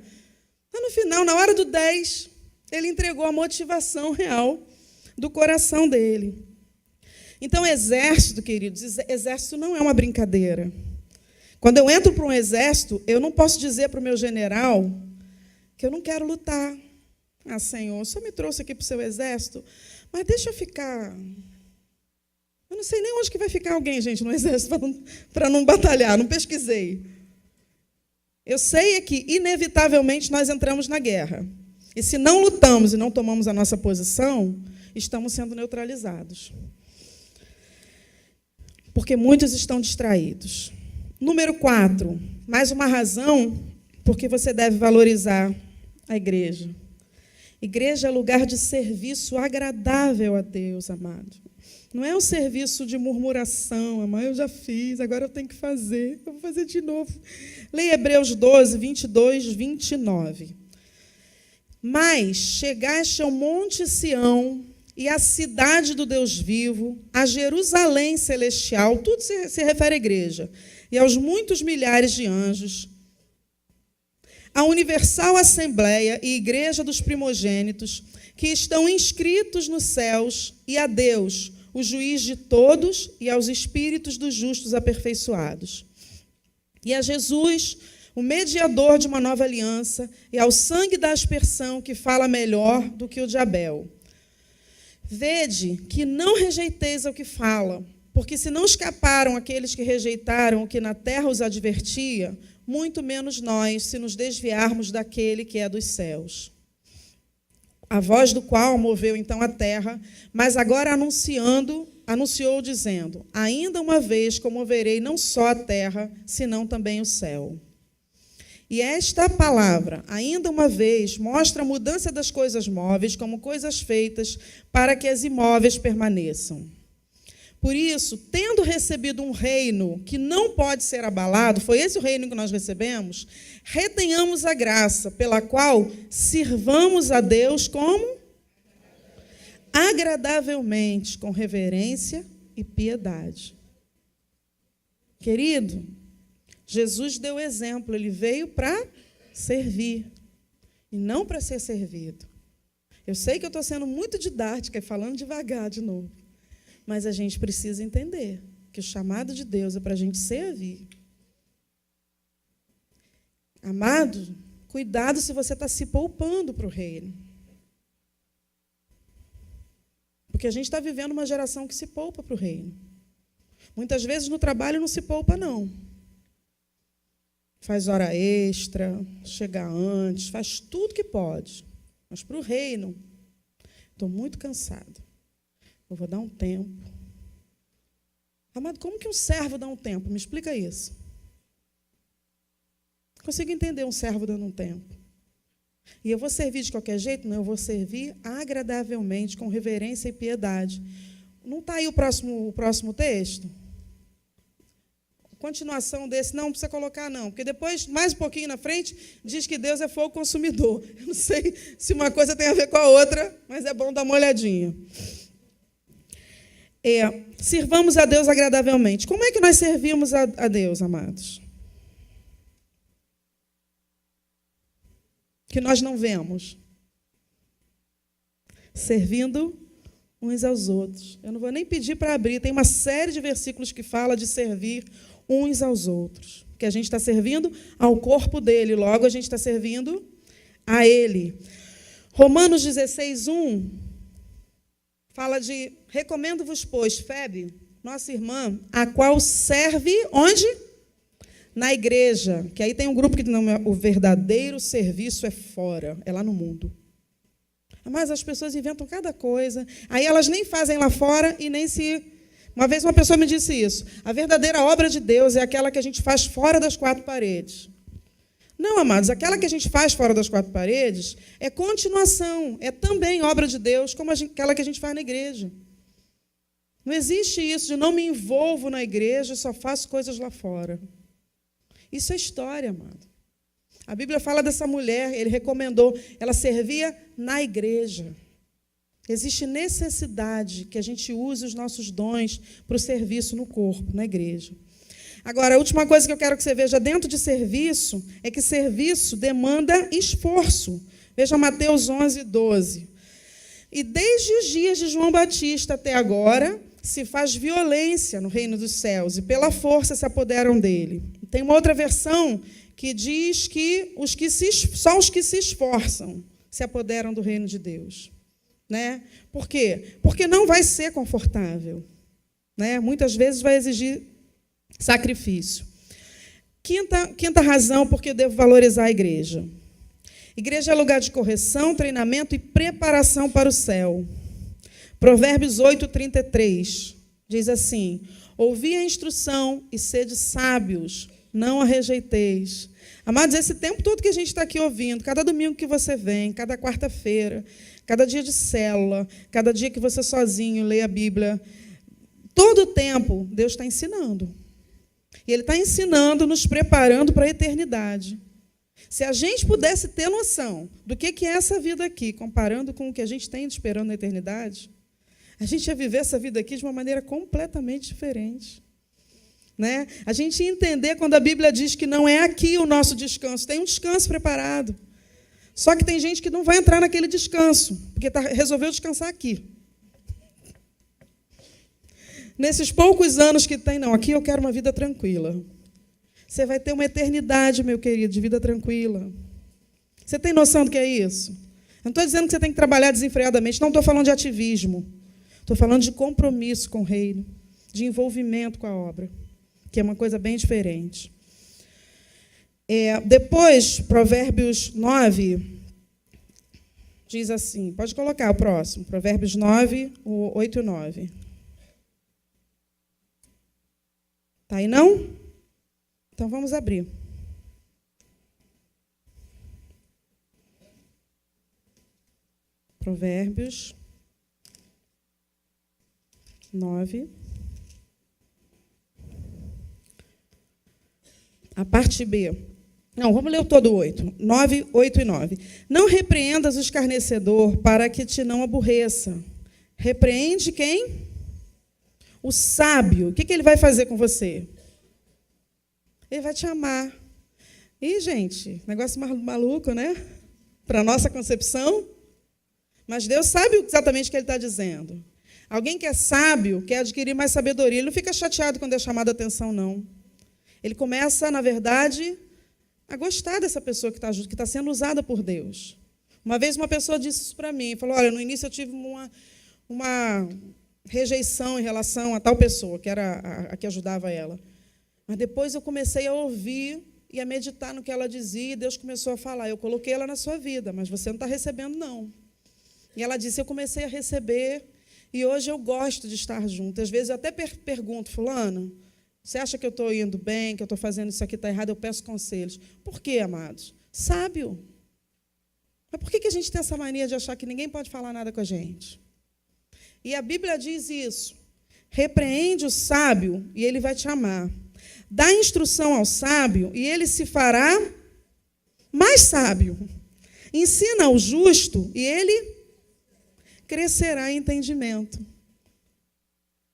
Mas, no final, na hora do 10, ele entregou a motivação real do coração dele. Então, exército, queridos, exército não é uma brincadeira. Quando eu entro para um exército, eu não posso dizer para o meu general que eu não quero lutar. Ah, Senhor, o Senhor me trouxe aqui para o seu exército, mas deixa eu ficar... Eu não sei nem onde que vai ficar alguém, gente, no exército, para não batalhar, não pesquisei. Eu sei que, inevitavelmente, nós entramos na guerra. E se não lutamos e não tomamos a nossa posição, estamos sendo neutralizados. Porque muitos estão distraídos. Número 4, mais uma razão porque você deve valorizar a igreja. Igreja é lugar de serviço agradável a Deus, amado. Não é um serviço de murmuração, amado, eu já fiz, agora eu tenho que fazer, eu vou fazer de novo. Leia Hebreus 12, 22, 29. Mas chegaste ao monte Sião e à cidade do Deus vivo, a Jerusalém celestial, tudo se refere à igreja, e aos muitos milhares de anjos, a universal assembleia e igreja dos primogênitos, que estão inscritos nos céus, e a Deus, o juiz de todos, e aos espíritos dos justos aperfeiçoados. E a Jesus, o mediador de uma nova aliança, e ao sangue da aspersão, que fala melhor do que o de Abel. Vede que não rejeiteis ao que fala, porque se não escaparam aqueles que rejeitaram o que na terra os advertia, muito menos nós, se nos desviarmos daquele que é dos céus. A voz do qual moveu então a terra, mas agora anunciou dizendo: ainda uma vez comoverei não só a terra, senão também o céu. E esta palavra, ainda uma vez, mostra a mudança das coisas móveis como coisas feitas para que as imóveis permaneçam. Por isso, tendo recebido um reino que não pode ser abalado, foi esse o reino que nós recebemos, retenhamos a graça pela qual sirvamos a Deus como? Agradavelmente, com reverência e piedade. Querido, Jesus deu exemplo, ele veio para servir e não para ser servido. Eu sei que eu estou sendo muito didática e falando devagar de novo, mas a gente precisa entender que o chamado de Deus é para a gente servir. Amado, cuidado se você está se poupando para o reino. Porque a gente está vivendo uma geração que se poupa para o reino. Muitas vezes no trabalho não se poupa, não. Faz hora extra, chega antes, faz tudo que pode. Mas para o reino, estou muito cansado. Eu vou dar um tempo. Amado, como que um servo dá um tempo? Me explica isso. Consigo entender um servo dando um tempo. E eu vou servir de qualquer jeito? Não, eu vou servir agradavelmente, com reverência e piedade. Não está aí o próximo texto? Continuação desse, não precisa colocar, não. Porque depois, mais um pouquinho na frente, diz que Deus é fogo consumidor. Eu não sei se uma coisa tem a ver com a outra, mas é bom dar uma olhadinha. Sirvamos a Deus agradavelmente. Como é que nós servimos a Deus, amados? Que nós não vemos. Servindo uns aos outros. Eu não vou nem pedir para abrir, tem uma série de versículos que fala de servir uns aos outros. Porque a gente está servindo ao corpo dele, logo a gente está servindo a ele. Romanos 16:1 fala de: recomendo-vos, pois, Febe, nossa irmã, a qual serve onde? Na igreja. Que aí tem um grupo que diz: não, o verdadeiro serviço é fora, é lá no mundo. Mas as pessoas inventam cada coisa. Aí elas nem fazem lá fora e nem se... Uma vez uma pessoa me disse isso: a verdadeira obra de Deus é aquela que a gente faz fora das quatro paredes. Não, amados, aquela que a gente faz fora das quatro paredes é continuação, é também obra de Deus, como aquela que a gente faz na igreja. Não existe isso de não me envolvo na igreja, só faço coisas lá fora. Isso é história, amado. A Bíblia fala dessa mulher, ele recomendou, ela servia na igreja. Existe necessidade que a gente use os nossos dons para o serviço no corpo, na igreja. Agora, a última coisa que eu quero que você veja dentro de serviço é que serviço demanda esforço. Veja Mateus 11:12. E desde os dias de João Batista até agora, se faz violência no reino dos céus, e pela força se apoderam dele. Tem uma outra versão que diz que só os que se esforçam se apoderam do reino de Deus. Né? Por quê? Porque não vai ser confortável. Né? Muitas vezes vai exigir sacrifício. Quinta razão porque devo valorizar a igreja. Igreja é lugar de correção, treinamento e preparação para o céu. Provérbios 8:33 diz assim: ouvi a instrução e sede sábios, não a rejeiteis. Amados, esse tempo todo que a gente está aqui ouvindo, cada domingo que você vem, cada quarta-feira, cada dia de célula, cada dia que você sozinho lê a Bíblia, todo o tempo Deus está ensinando. E Ele está ensinando, nos preparando para a eternidade. Se a gente pudesse ter noção do que é essa vida aqui, comparando com o que a gente tem esperando na eternidade, A gente ia viver essa vida aqui de uma maneira completamente diferente. Né? A gente ia entender quando a Bíblia diz que não é aqui o nosso descanso, tem um descanso preparado. Só que tem gente que não vai entrar naquele descanso, porque resolveu descansar aqui. Nesses poucos anos que tem, não, aqui eu quero uma vida tranquila. Você vai ter uma eternidade, meu querido, de vida tranquila. Você tem noção do que é isso? Eu não estou dizendo que você tem que trabalhar desenfreadamente, não estou falando de ativismo. Estou falando de compromisso com o reino, de envolvimento com a obra, que é uma coisa bem diferente. Depois, Provérbios 9, diz assim, pode colocar o próximo, Provérbios 9, 8 e 9. Está aí, não? Então, vamos abrir. Provérbios 9. A parte B. Não, vamos ler o todo 8. 9, 8 e 9. Não repreendas o escarnecedor para que te não aborreça. Repreende quem? O sábio. O que ele vai fazer com você? Ele vai te amar. E, gente, negócio maluco, né? Para a nossa concepção. Mas Deus sabe exatamente o que ele está dizendo. Alguém que é sábio quer adquirir mais sabedoria. Ele não fica chateado quando é chamado a atenção, não. Ele começa, na verdade, a gostar dessa pessoa que está sendo usada por Deus. Uma vez uma pessoa disse isso para mim. Falou, olha, no início eu tive uma rejeição em relação a tal pessoa, que era a que ajudava ela. Mas depois eu comecei a ouvir e a meditar no que ela dizia, e Deus começou a falar, eu coloquei ela na sua vida, mas você não está recebendo, não. E ela disse, eu comecei a receber, e hoje eu gosto de estar junto. Às vezes eu até pergunto, fulana, você acha que eu estou indo bem, que eu estou fazendo isso aqui está errado? Eu peço conselhos. Por quê, amados? Sábio. Mas por que a gente tem essa mania de achar que ninguém pode falar nada com a gente? E a Bíblia diz isso. Repreende o sábio e ele vai te amar. Dá instrução ao sábio e ele se fará mais sábio. Ensina ao justo e ele crescerá em entendimento.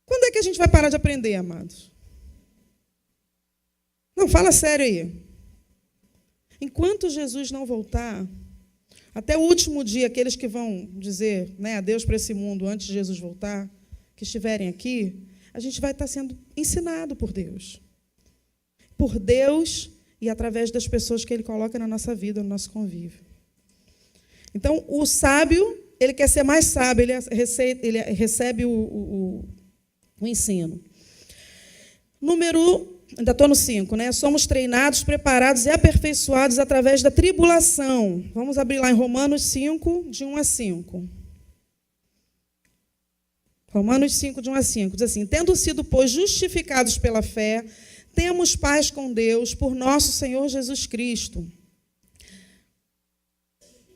Quando é que a gente vai parar de aprender, amados? Não, fala sério aí. Enquanto Jesus não voltar, até o último dia, aqueles que vão dizer, né, adeus para esse mundo antes de Jesus voltar, que estiverem aqui, a gente vai estar sendo ensinado por Deus. Por Deus e através das pessoas que Ele coloca na nossa vida, no nosso convívio. Então, o sábio, ele quer ser mais sábio, ele recebe o ensino. Ainda estou no 5, né? Somos treinados, preparados e aperfeiçoados através da tribulação. Vamos abrir lá em Romanos 5, de 1 a 5. Romanos 5, de 1 a 5. Diz assim, tendo sido, pois, justificados pela fé, temos paz com Deus por nosso Senhor Jesus Cristo,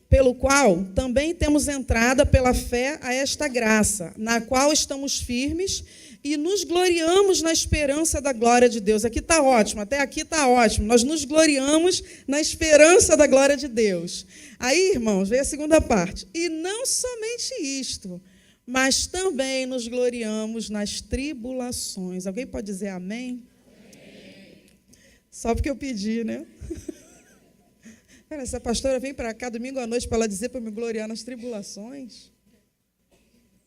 pelo qual também temos entrada pela fé a esta graça, na qual estamos firmes e nos gloriamos na esperança da glória de Deus. Aqui está ótimo, até aqui está ótimo. Nós nos gloriamos na esperança da glória de Deus. Aí, irmãos, vem a segunda parte. E não somente isto, mas também nos gloriamos nas tribulações. Alguém pode dizer amém? Amém. Só porque eu pedi, né? Essa pastora vem para cá domingo à noite para ela dizer para eu me gloriar nas tribulações.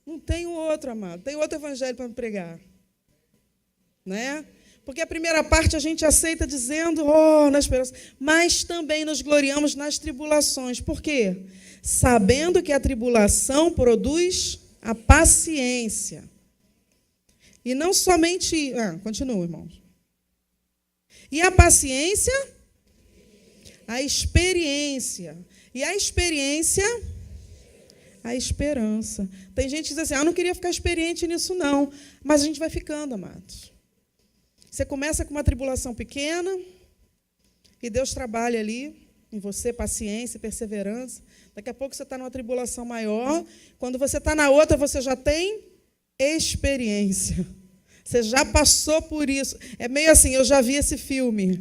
Não tem outro, amado. Tem outro evangelho para me pregar. Né? Porque a primeira parte a gente aceita dizendo, na esperança. Mas também nos gloriamos nas tribulações. Por quê? Sabendo que a tribulação produz a paciência. E não somente... continua, irmãos. E a paciência... a experiência. E a experiência, a esperança. Tem gente que diz assim, eu não queria ficar experiente nisso, não. Mas a gente vai ficando, amados. Você começa com uma tribulação pequena, e Deus trabalha ali em você, paciência, perseverança. Daqui a pouco você está numa tribulação maior. Quando você está na outra, você já tem experiência. Você já passou por isso. É meio assim, eu já vi esse filme.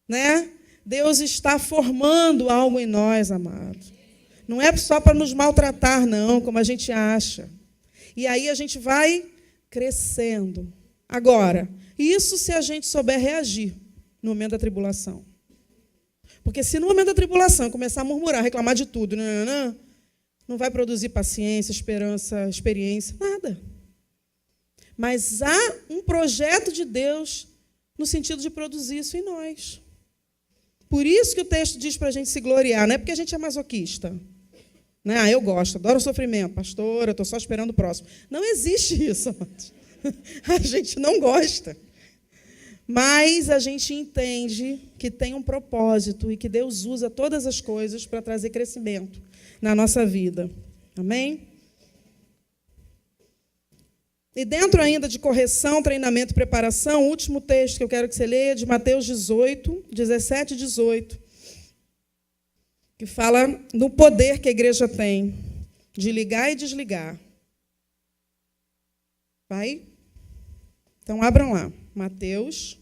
Né? Deus está formando algo em nós, amados. Não é só para nos maltratar, não, como a gente acha. E aí a gente vai crescendo. Agora, isso se a gente souber reagir no momento da tribulação. Porque se no momento da tribulação começar a murmurar, reclamar de tudo, não vai produzir paciência, esperança, experiência, nada. Mas há um projeto de Deus no sentido de produzir isso em nós. Por isso que o texto diz para a gente se gloriar, não é porque a gente é masoquista. Né? Eu gosto, adoro o sofrimento. Pastor, eu estou só esperando o próximo. Não existe isso, amados. A gente não gosta. Mas a gente entende que tem um propósito e que Deus usa todas as coisas para trazer crescimento na nossa vida. Amém? E dentro ainda de correção, treinamento e preparação, o último texto que eu quero que você leia é de Mateus 18, 17 e 18, que fala do poder que a igreja tem de ligar e desligar. Vai? Então, abram lá. Mateus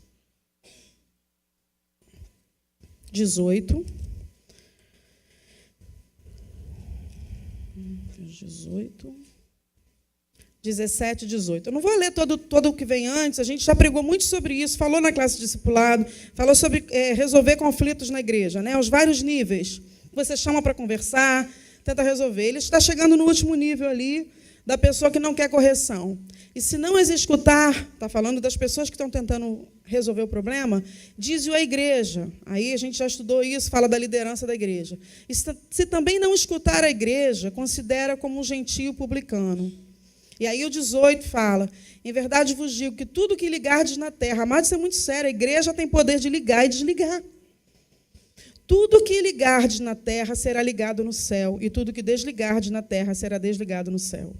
18. 17 e 18. Eu não vou ler todo o que vem antes, a gente já pregou muito sobre isso, falou na classe de discipulado, falou sobre resolver conflitos na igreja, né? Os vários níveis. Você chama para conversar, tenta resolver. Ele está chegando no último nível ali da pessoa que não quer correção. E se não as escutar, está falando das pessoas que estão tentando resolver o problema, diz-o à igreja. Aí a gente já estudou isso, fala da liderança da igreja. E se também não escutar a igreja, considera como um gentio publicano. E aí o 18 fala, em verdade vos digo que tudo que ligardes na terra, amados, isso é muito sério, a igreja tem poder de ligar e desligar. Tudo que ligardes na terra será ligado no céu, e tudo que desligardes na terra será desligado no céu.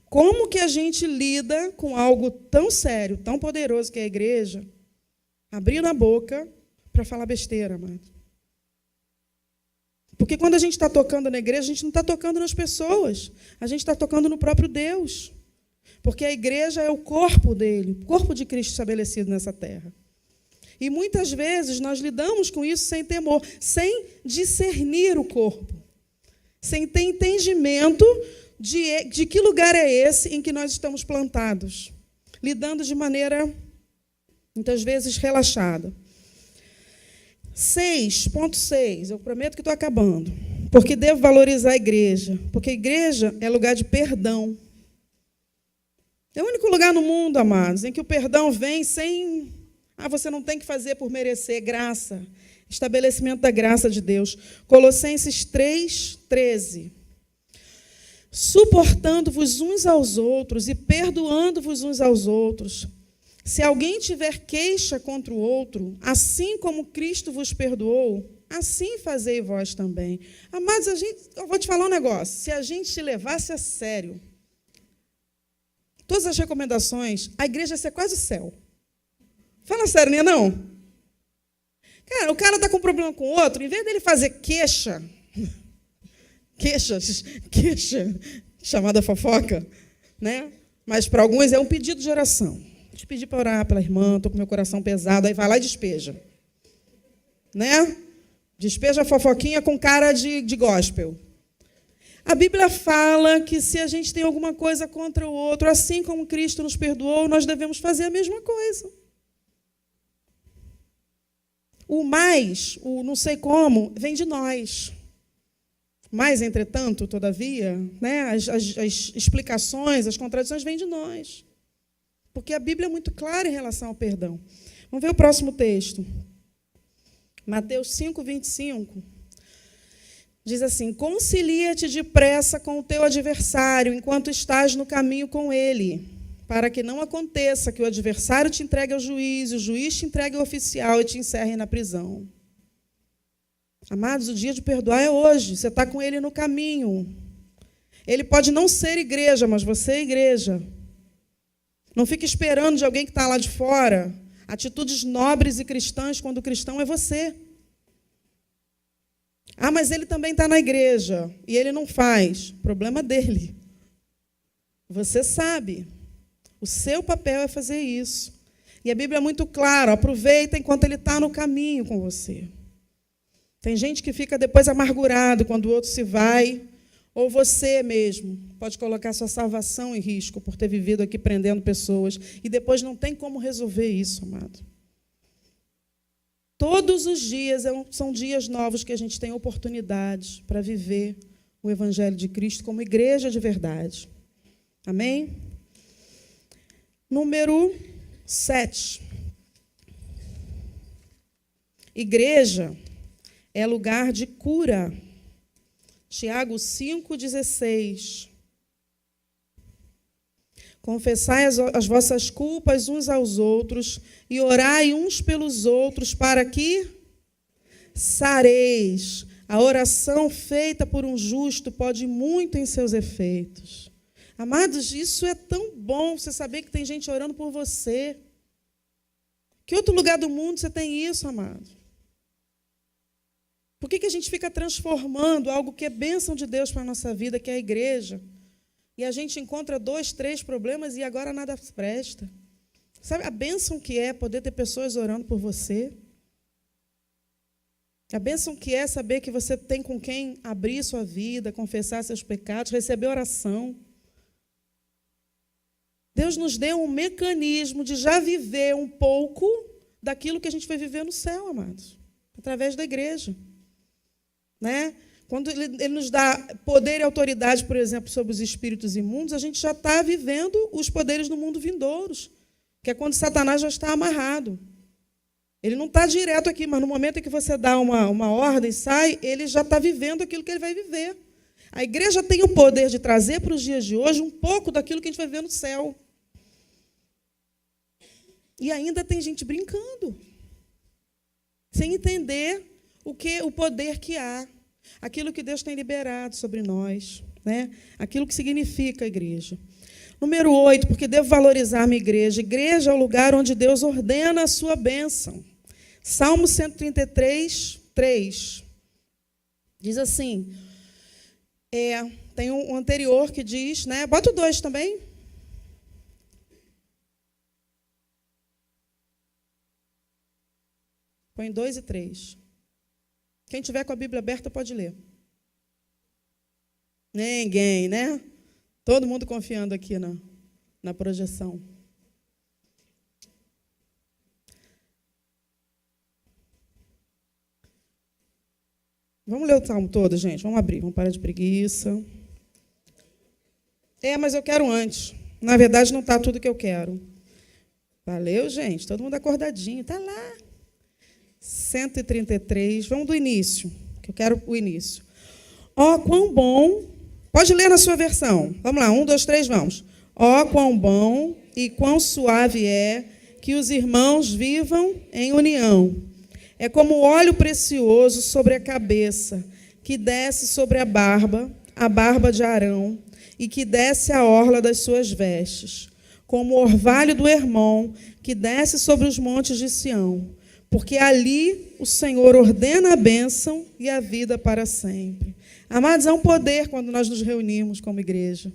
Como que a gente lida com algo tão sério, tão poderoso que é a igreja, abrindo a boca para falar besteira, amado? Porque quando a gente está tocando na igreja, a gente não está tocando nas pessoas, a gente está tocando no próprio Deus. Porque a igreja é o corpo dele, o corpo de Cristo estabelecido nessa terra. E muitas vezes nós lidamos com isso sem temor, sem discernir o corpo, sem ter entendimento de que lugar é esse em que nós estamos plantados, lidando de maneira, muitas vezes, relaxada. 6.6, eu prometo que estou acabando. Porque devo valorizar a igreja, porque a igreja é lugar de perdão. É o único lugar no mundo, amados, em que o perdão vem sem... você não tem que fazer por merecer, graça. Estabelecimento da graça de Deus. Colossenses 3:13. Suportando-vos uns aos outros e perdoando-vos uns aos outros. Se alguém tiver queixa contra o outro, assim como Cristo vos perdoou, assim fazei vós também. Amados, eu vou te falar um negócio. Se a gente te levasse a sério, todas as recomendações, a igreja ia ser quase o céu. Fala sério, não é não? Cara, o cara está com um problema com o outro, em vez dele fazer queixa, chamada fofoca, né? Mas para alguns é um pedido de oração. Te pedir para orar pela irmã, estou com meu coração pesado, aí vai lá e despeja. Né? Despeja a fofoquinha com cara de gospel. A Bíblia fala que se a gente tem alguma coisa contra o outro, assim como Cristo nos perdoou, nós devemos fazer a mesma coisa. O mais, o não sei como, vem de nós. Mas, entretanto, todavia, né, as explicações, as contradições vêm de nós. Porque a Bíblia é muito clara em relação ao perdão. Vamos ver o próximo texto. Mateus 5:25. Diz assim, concilia-te depressa com o teu adversário, enquanto estás no caminho com ele, para que não aconteça que o adversário te entregue ao juiz, o juiz te entregue ao oficial e te encerre na prisão. Amados, o dia de perdoar é hoje. Você está com ele no caminho. Ele pode não ser igreja, mas você é igreja. Não fique esperando de alguém que está lá de fora atitudes nobres e cristãs quando o cristão é você. Ah, mas ele também está na igreja e ele não faz. Problema dele. Você sabe. O seu papel é fazer isso. E a Bíblia é muito clara. Aproveita enquanto ele está no caminho com você. Tem gente que fica depois amargurado quando o outro se vai, Ou você mesmo pode colocar sua salvação em risco por ter vivido aqui prendendo pessoas e depois não tem como resolver isso, amado. Todos os dias são dias novos que a gente tem oportunidades para viver o Evangelho de Cristo como igreja de verdade. Amém? Número 7. Igreja é lugar de cura. Tiago 5,16. Confessai as vossas culpas uns aos outros e orai uns pelos outros para que sareis. A oração feita por um justo pode muito em seus efeitos. Amados, isso é tão bom, você saber que tem gente orando por você. Que outro lugar do mundo você tem isso, amado? Por que a gente fica transformando algo que é bênção de Deus para a nossa vida, que é a igreja, e a gente encontra 2, 3 problemas e agora nada presta? Sabe a bênção que é poder ter pessoas orando por você? A bênção que é saber que você tem com quem abrir sua vida, confessar seus pecados, receber oração. Deus nos deu um mecanismo de já viver um pouco daquilo que a gente vai viver no céu, amados, através da igreja. Né? Quando ele nos dá poder e autoridade, por exemplo, sobre os espíritos imundos, a gente já está vivendo os poderes do mundo vindouros, que é quando Satanás já está amarrado. Ele não está direto aqui, mas no momento em que você dá uma ordem, sai, ele já está vivendo aquilo que ele vai viver. A igreja tem o poder de trazer para os dias de hoje um pouco daquilo que a gente vai ver no céu. E ainda tem gente brincando, sem entender o poder que há, aquilo que Deus tem liberado sobre nós, né? Aquilo que significa a igreja. Número 8, porque devo valorizar a minha igreja. Igreja é o lugar onde Deus ordena a sua bênção. Salmo 133, 3. Diz assim, tem um anterior que diz, né? Bota o 2 também. Põe 2 e 3. Quem tiver com a Bíblia aberta pode ler. Ninguém, né? Todo mundo confiando aqui na projeção. Vamos ler o salmo todo, gente? Vamos abrir, vamos parar de preguiça. Mas eu quero antes. Na verdade, não está tudo que eu quero. Valeu, gente? Todo mundo acordadinho. Está lá. 133, vamos do início, que eu quero o início. Quão bom, pode ler na sua versão, vamos lá, 1, 2, 3, vamos. Quão bom e quão suave é que os irmãos vivam em união. É como óleo precioso sobre a cabeça, que desce sobre a barba de Arão, e que desce a orla das suas vestes, como o orvalho do Hermon, que desce sobre os montes de Sião. Porque ali o Senhor ordena a bênção e a vida para sempre. Amados, há um poder quando nós nos reunimos como igreja.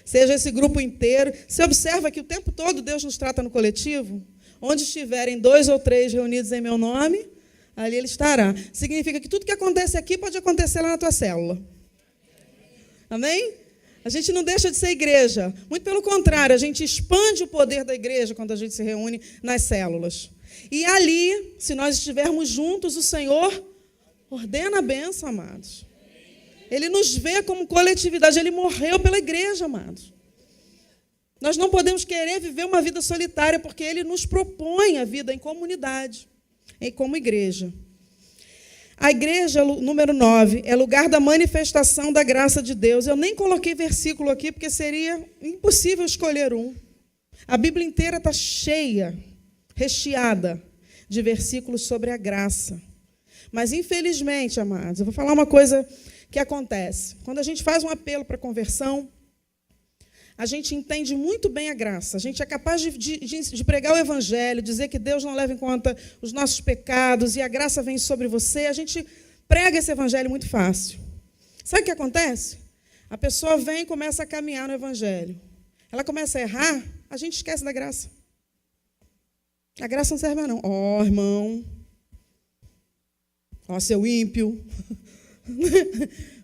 Seja esse grupo inteiro. Você observa que o tempo todo Deus nos trata no coletivo? Onde estiverem 2 ou 3 reunidos em meu nome, ali Ele estará. Significa que tudo que acontece aqui pode acontecer lá na tua célula. Amém? A gente não deixa de ser igreja. Muito pelo contrário, a gente expande o poder da igreja quando a gente se reúne nas células. E ali, se nós estivermos juntos, o Senhor ordena a bênção, amados. Ele nos vê como coletividade. Ele morreu pela igreja, amados. Nós não podemos querer viver uma vida solitária, porque Ele nos propõe a vida em comunidade, como igreja. A igreja, número 9, é lugar da manifestação da graça de Deus. Eu nem coloquei versículo aqui, porque seria impossível escolher um. A Bíblia inteira está cheia, recheada de versículos sobre a graça. Mas, infelizmente, amados, eu vou falar uma coisa que acontece. Quando a gente faz um apelo para conversão, a gente entende muito bem a graça. A gente é capaz de pregar o Evangelho, dizer que Deus não leva em conta os nossos pecados e a graça vem sobre você. A gente prega esse Evangelho muito fácil. Sabe o que acontece? A pessoa vem e começa a caminhar no Evangelho. Ela começa a errar, a gente esquece da graça. A graça não serve mais, não. Irmão. Seu ímpio.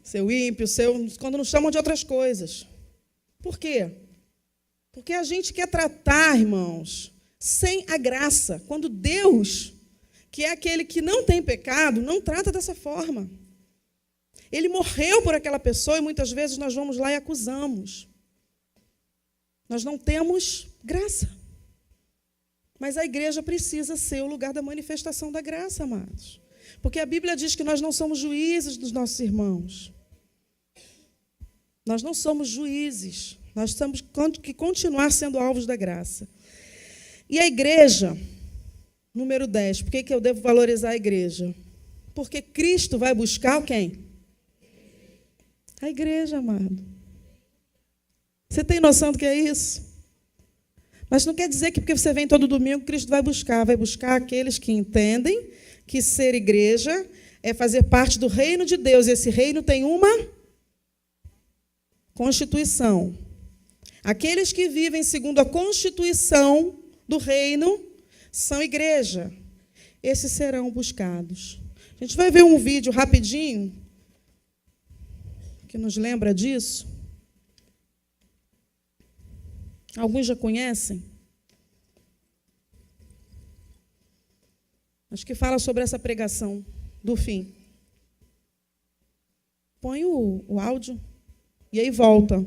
seu ímpio, quando nos chamam de outras coisas. Por quê? Porque a gente quer tratar, irmãos, sem a graça. Quando Deus, que é aquele que não tem pecado, não trata dessa forma. Ele morreu por aquela pessoa e muitas vezes nós vamos lá e acusamos. Nós não temos graça. Mas a igreja precisa ser o lugar da manifestação da graça, amados. Porque a Bíblia diz que nós não somos juízes dos nossos irmãos. Nós não somos juízes. Nós temos que continuar sendo alvos da graça. E a igreja, número 10, por que eu devo valorizar a igreja? Porque Cristo vai buscar quem? A igreja, amado. Você tem noção do que é isso? Mas não quer dizer que porque você vem todo domingo, Cristo vai buscar aqueles que entendem que ser igreja é fazer parte do reino de Deus. E esse reino tem uma constituição. Aqueles que vivem segundo a constituição do reino são igreja. Esses serão buscados. A gente vai ver um vídeo rapidinho que nos lembra disso. Alguns já conhecem? Acho que fala sobre essa pregação do fim. Põe o áudio e aí volta.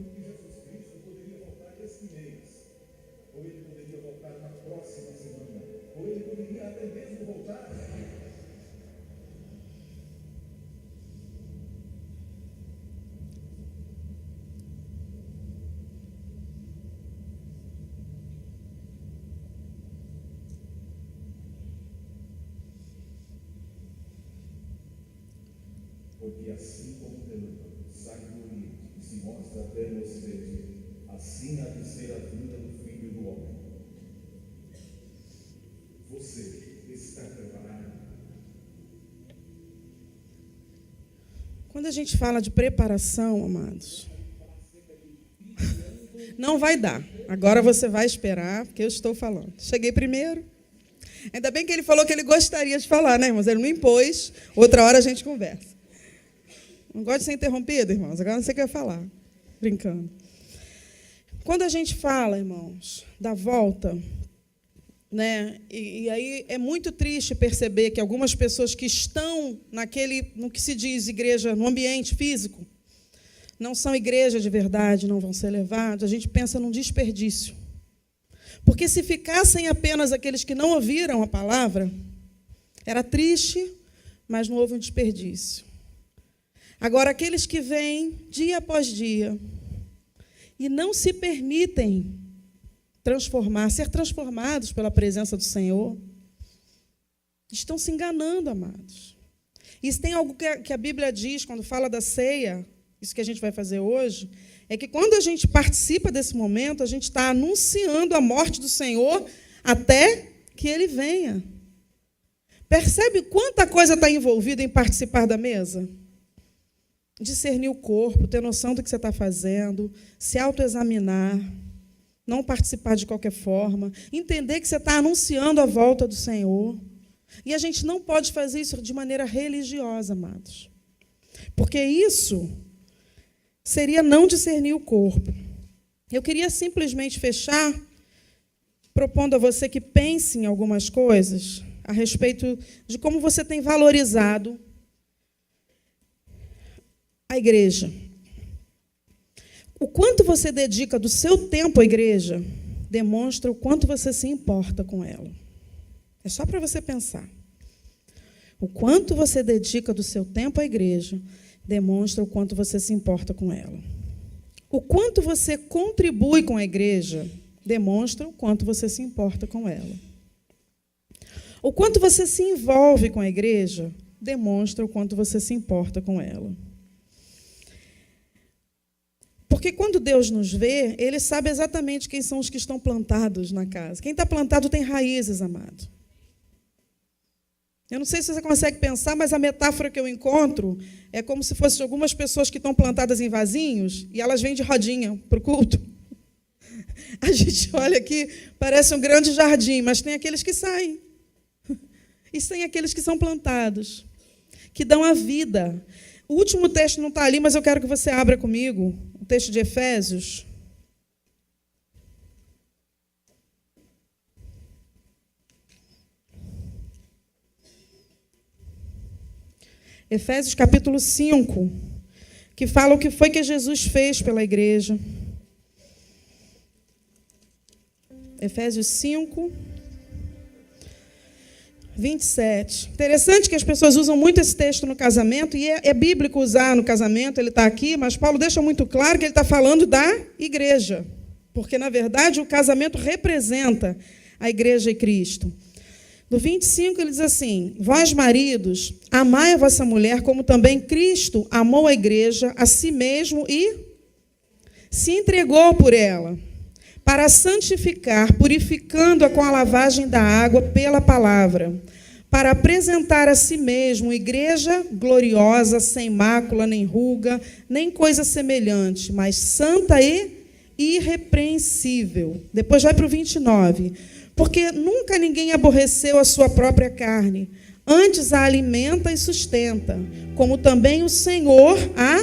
Porque assim como o relâmpago sai do Oriente e se mostra até no Ocidente, assim há de ser a vinda do Filho do Homem. Você está preparado? Quando a gente fala de preparação, amados, não vai dar. Agora você vai esperar, porque eu estou falando. Cheguei primeiro. Ainda bem que ele falou que ele gostaria de falar, né, irmãos? Ele não impôs. Outra hora a gente conversa. Não gosto de ser interrompido, irmãos. Agora não sei o que eu ia falar. Brincando. Quando a gente fala, irmãos, da volta, né? E aí é muito triste perceber que algumas pessoas que estão no que se diz igreja, no ambiente físico, não são igreja de verdade, não vão ser levados. A gente pensa num desperdício. Porque se ficassem apenas aqueles que não ouviram a palavra, era triste, mas não houve um desperdício. Agora, aqueles que vêm dia após dia e não se permitem ser transformados pela presença do Senhor, estão se enganando, amados. E se tem algo que a Bíblia diz quando fala da ceia, isso que a gente vai fazer hoje, é que quando a gente participa desse momento, a gente está anunciando a morte do Senhor até que Ele venha. Percebe quanta coisa está envolvida em participar da mesa? Discernir o corpo, ter noção do que você está fazendo, se autoexaminar, não participar de qualquer forma, entender que você está anunciando a volta do Senhor. E a gente não pode fazer isso de maneira religiosa, amados. Porque isso seria não discernir o corpo. Eu queria simplesmente fechar propondo a você que pense em algumas coisas a respeito de como você tem valorizado a igreja. O quanto você dedica do seu tempo à igreja demonstra o quanto você se importa com ela. É só para você pensar. O quanto você dedica do seu tempo à igreja demonstra o quanto você se importa com ela. O quanto você contribui com a igreja demonstra o quanto você se importa com ela. O quanto você se envolve com a igreja demonstra o quanto você se importa com ela. Porque quando Deus nos vê, Ele sabe exatamente quem são os que estão plantados na casa. Quem está plantado tem raízes, amado. Eu não sei se você consegue pensar, mas a metáfora que eu encontro é como se fossem algumas pessoas que estão plantadas em vasinhos e elas vêm de rodinha para o culto. A gente olha aqui, parece um grande jardim, mas tem aqueles que saem. E tem aqueles que são plantados, que dão a vida. O último texto não está ali, mas eu quero que você abra comigo o texto de Efésios. Efésios capítulo 5, que fala o que foi que Jesus fez pela igreja. Efésios 5, 27. Interessante que as pessoas usam muito esse texto no casamento, e é bíblico usar no casamento, ele está aqui, mas Paulo deixa muito claro que ele está falando da igreja, porque, na verdade, o casamento representa a igreja e Cristo. No 25, ele diz assim: vós, maridos, amai a vossa mulher, como também Cristo amou a igreja, a si mesmo, e se entregou por ela, para santificar, purificando-a com a lavagem da água pela palavra, para apresentar a si mesmo igreja gloriosa, sem mácula, nem ruga, nem coisa semelhante, mas santa e irrepreensível. Depois vai para o 29. Porque nunca ninguém aborreceu a sua própria carne, antes a alimenta e sustenta, como também o Senhor a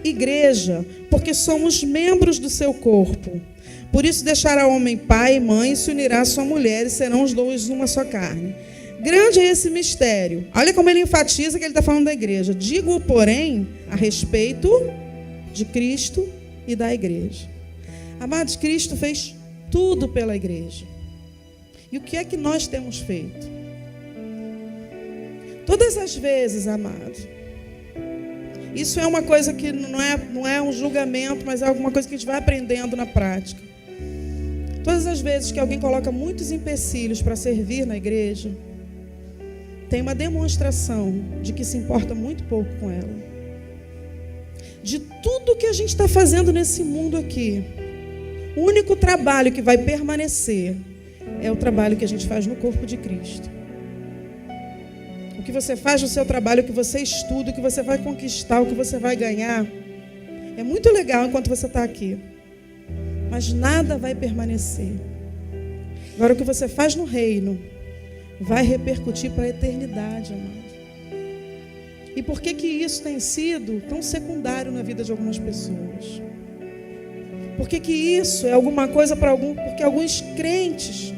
igreja, porque somos membros do seu corpo. Por isso deixará o homem pai e mãe e se unirá à sua mulher, e serão os dois uma só carne. Grande é esse mistério. Olha como ele enfatiza que ele está falando da igreja. Digo, porém, a respeito de Cristo e da igreja. Amados, Cristo fez tudo pela igreja. E o que é que nós temos feito? Todas as vezes, amados, isso é uma coisa que não é um julgamento, mas é alguma coisa que a gente vai aprendendo na prática. Todas as vezes que alguém coloca muitos empecilhos para servir na igreja, tem uma demonstração de que se importa muito pouco com ela. De tudo que a gente está fazendo nesse mundo aqui, o único trabalho que vai permanecer é o trabalho que a gente faz no corpo de Cristo. O que você faz no seu trabalho, o que você estuda, o que você vai conquistar, o que você vai ganhar, é muito legal enquanto você está aqui. Mas nada vai permanecer. Agora, o que você faz no reino vai repercutir para a eternidade, amado. E por que que isso tem sido tão secundário na vida de algumas pessoas? Por que que isso é alguma coisa para algum? Porque alguns crentes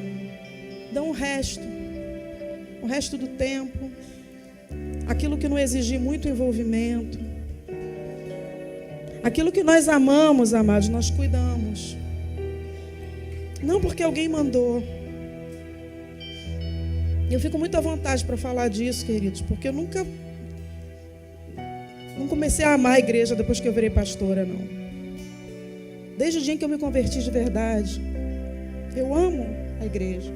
dão o resto do tempo, aquilo que não exige muito envolvimento, aquilo que nós amamos, amados, nós cuidamos. Não porque alguém mandou. Eu fico muito à vontade para falar disso, queridos, porque eu não comecei a amar a igreja depois que eu virei pastora, não. Desde o dia em que eu me converti de verdade, eu amo a igreja.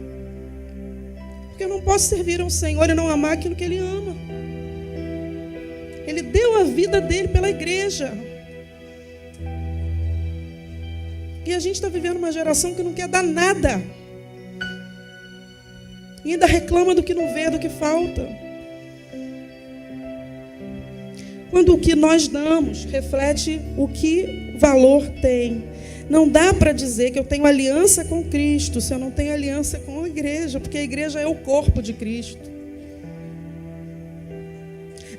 Porque eu não posso servir ao Senhor e não amar aquilo que Ele ama. Ele deu a vida dele pela igreja. E a gente está vivendo uma geração que não quer dar nada. E ainda reclama do que não vê, do que falta. Quando o que nós damos reflete o que valor tem. Não dá para dizer que eu tenho aliança com Cristo se eu não tenho aliança com a igreja, porque a igreja é o corpo de Cristo.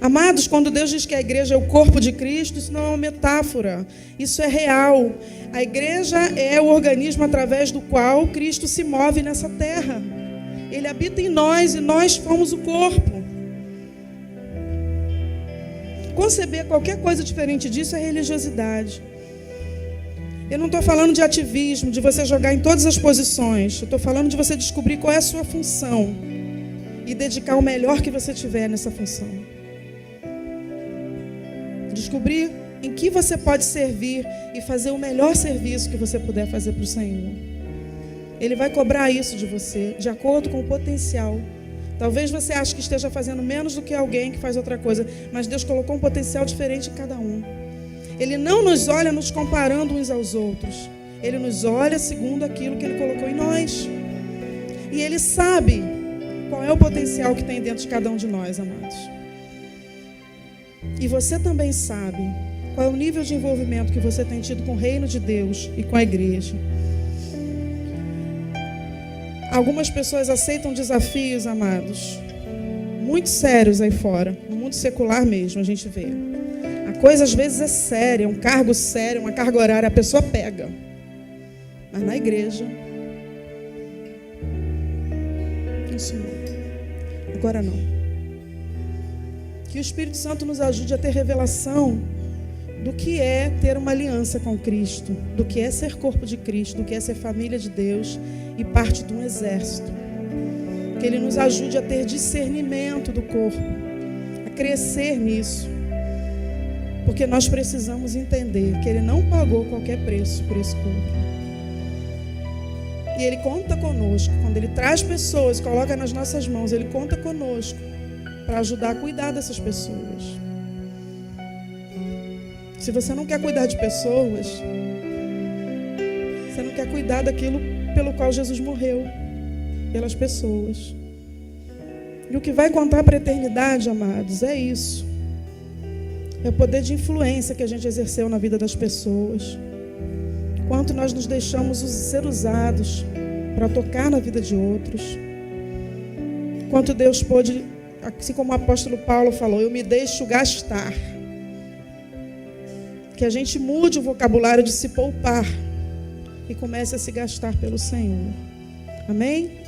Amados, quando Deus diz que a igreja é o corpo de Cristo, isso não é uma metáfora, isso é real. A igreja é o organismo através do qual Cristo se move nessa terra. Ele habita em nós e nós fomos o corpo. Conceber qualquer coisa diferente disso é religiosidade. Eu não estou falando de ativismo, de você jogar em todas as posições. Eu estou falando de você descobrir qual é a sua função e dedicar o melhor que você tiver nessa função. Descobrir em que você pode servir e fazer o melhor serviço que você puder fazer para o Senhor. Ele vai cobrar isso de você, de acordo com o potencial. Talvez você ache que esteja fazendo menos do que alguém que faz outra coisa, mas Deus colocou um potencial diferente em cada um. Ele não nos olha nos comparando uns aos outros. Ele nos olha segundo aquilo que Ele colocou em nós. E Ele sabe qual é o potencial que tem dentro de cada um de nós, amados. E você também sabe qual é o nível de envolvimento que você tem tido com o reino de Deus e com a igreja. Algumas pessoas aceitam desafios, amados, muito sérios aí fora, no mundo secular mesmo, a gente vê. coisa às vezes é séria, um cargo sério, uma carga horária, a pessoa pega. Mas na igreja, isso não. Agora não. Que o Espírito Santo nos ajude a ter revelação do que é ter uma aliança com Cristo, do que é ser corpo de Cristo, do que é ser família de Deus e parte de um exército. Que Ele nos ajude a ter discernimento do corpo, a crescer nisso. Porque nós precisamos entender que Ele não pagou qualquer preço por esse corpo. E Ele conta conosco. Quando Ele traz pessoas, coloca nas nossas mãos, Ele conta conosco para ajudar a cuidar dessas pessoas. Se você não quer cuidar de pessoas, você não quer cuidar daquilo pelo qual Jesus morreu, pelas pessoas. E o que vai contar para a eternidade, amados, é isso. É o poder de influência que a gente exerceu na vida das pessoas. Quanto nós nos deixamos ser usados para tocar na vida de outros. Quanto Deus pôde, assim como o apóstolo Paulo falou, eu me deixo gastar. Que a gente mude o vocabulário de se poupar e comece a se gastar pelo Senhor. Amém?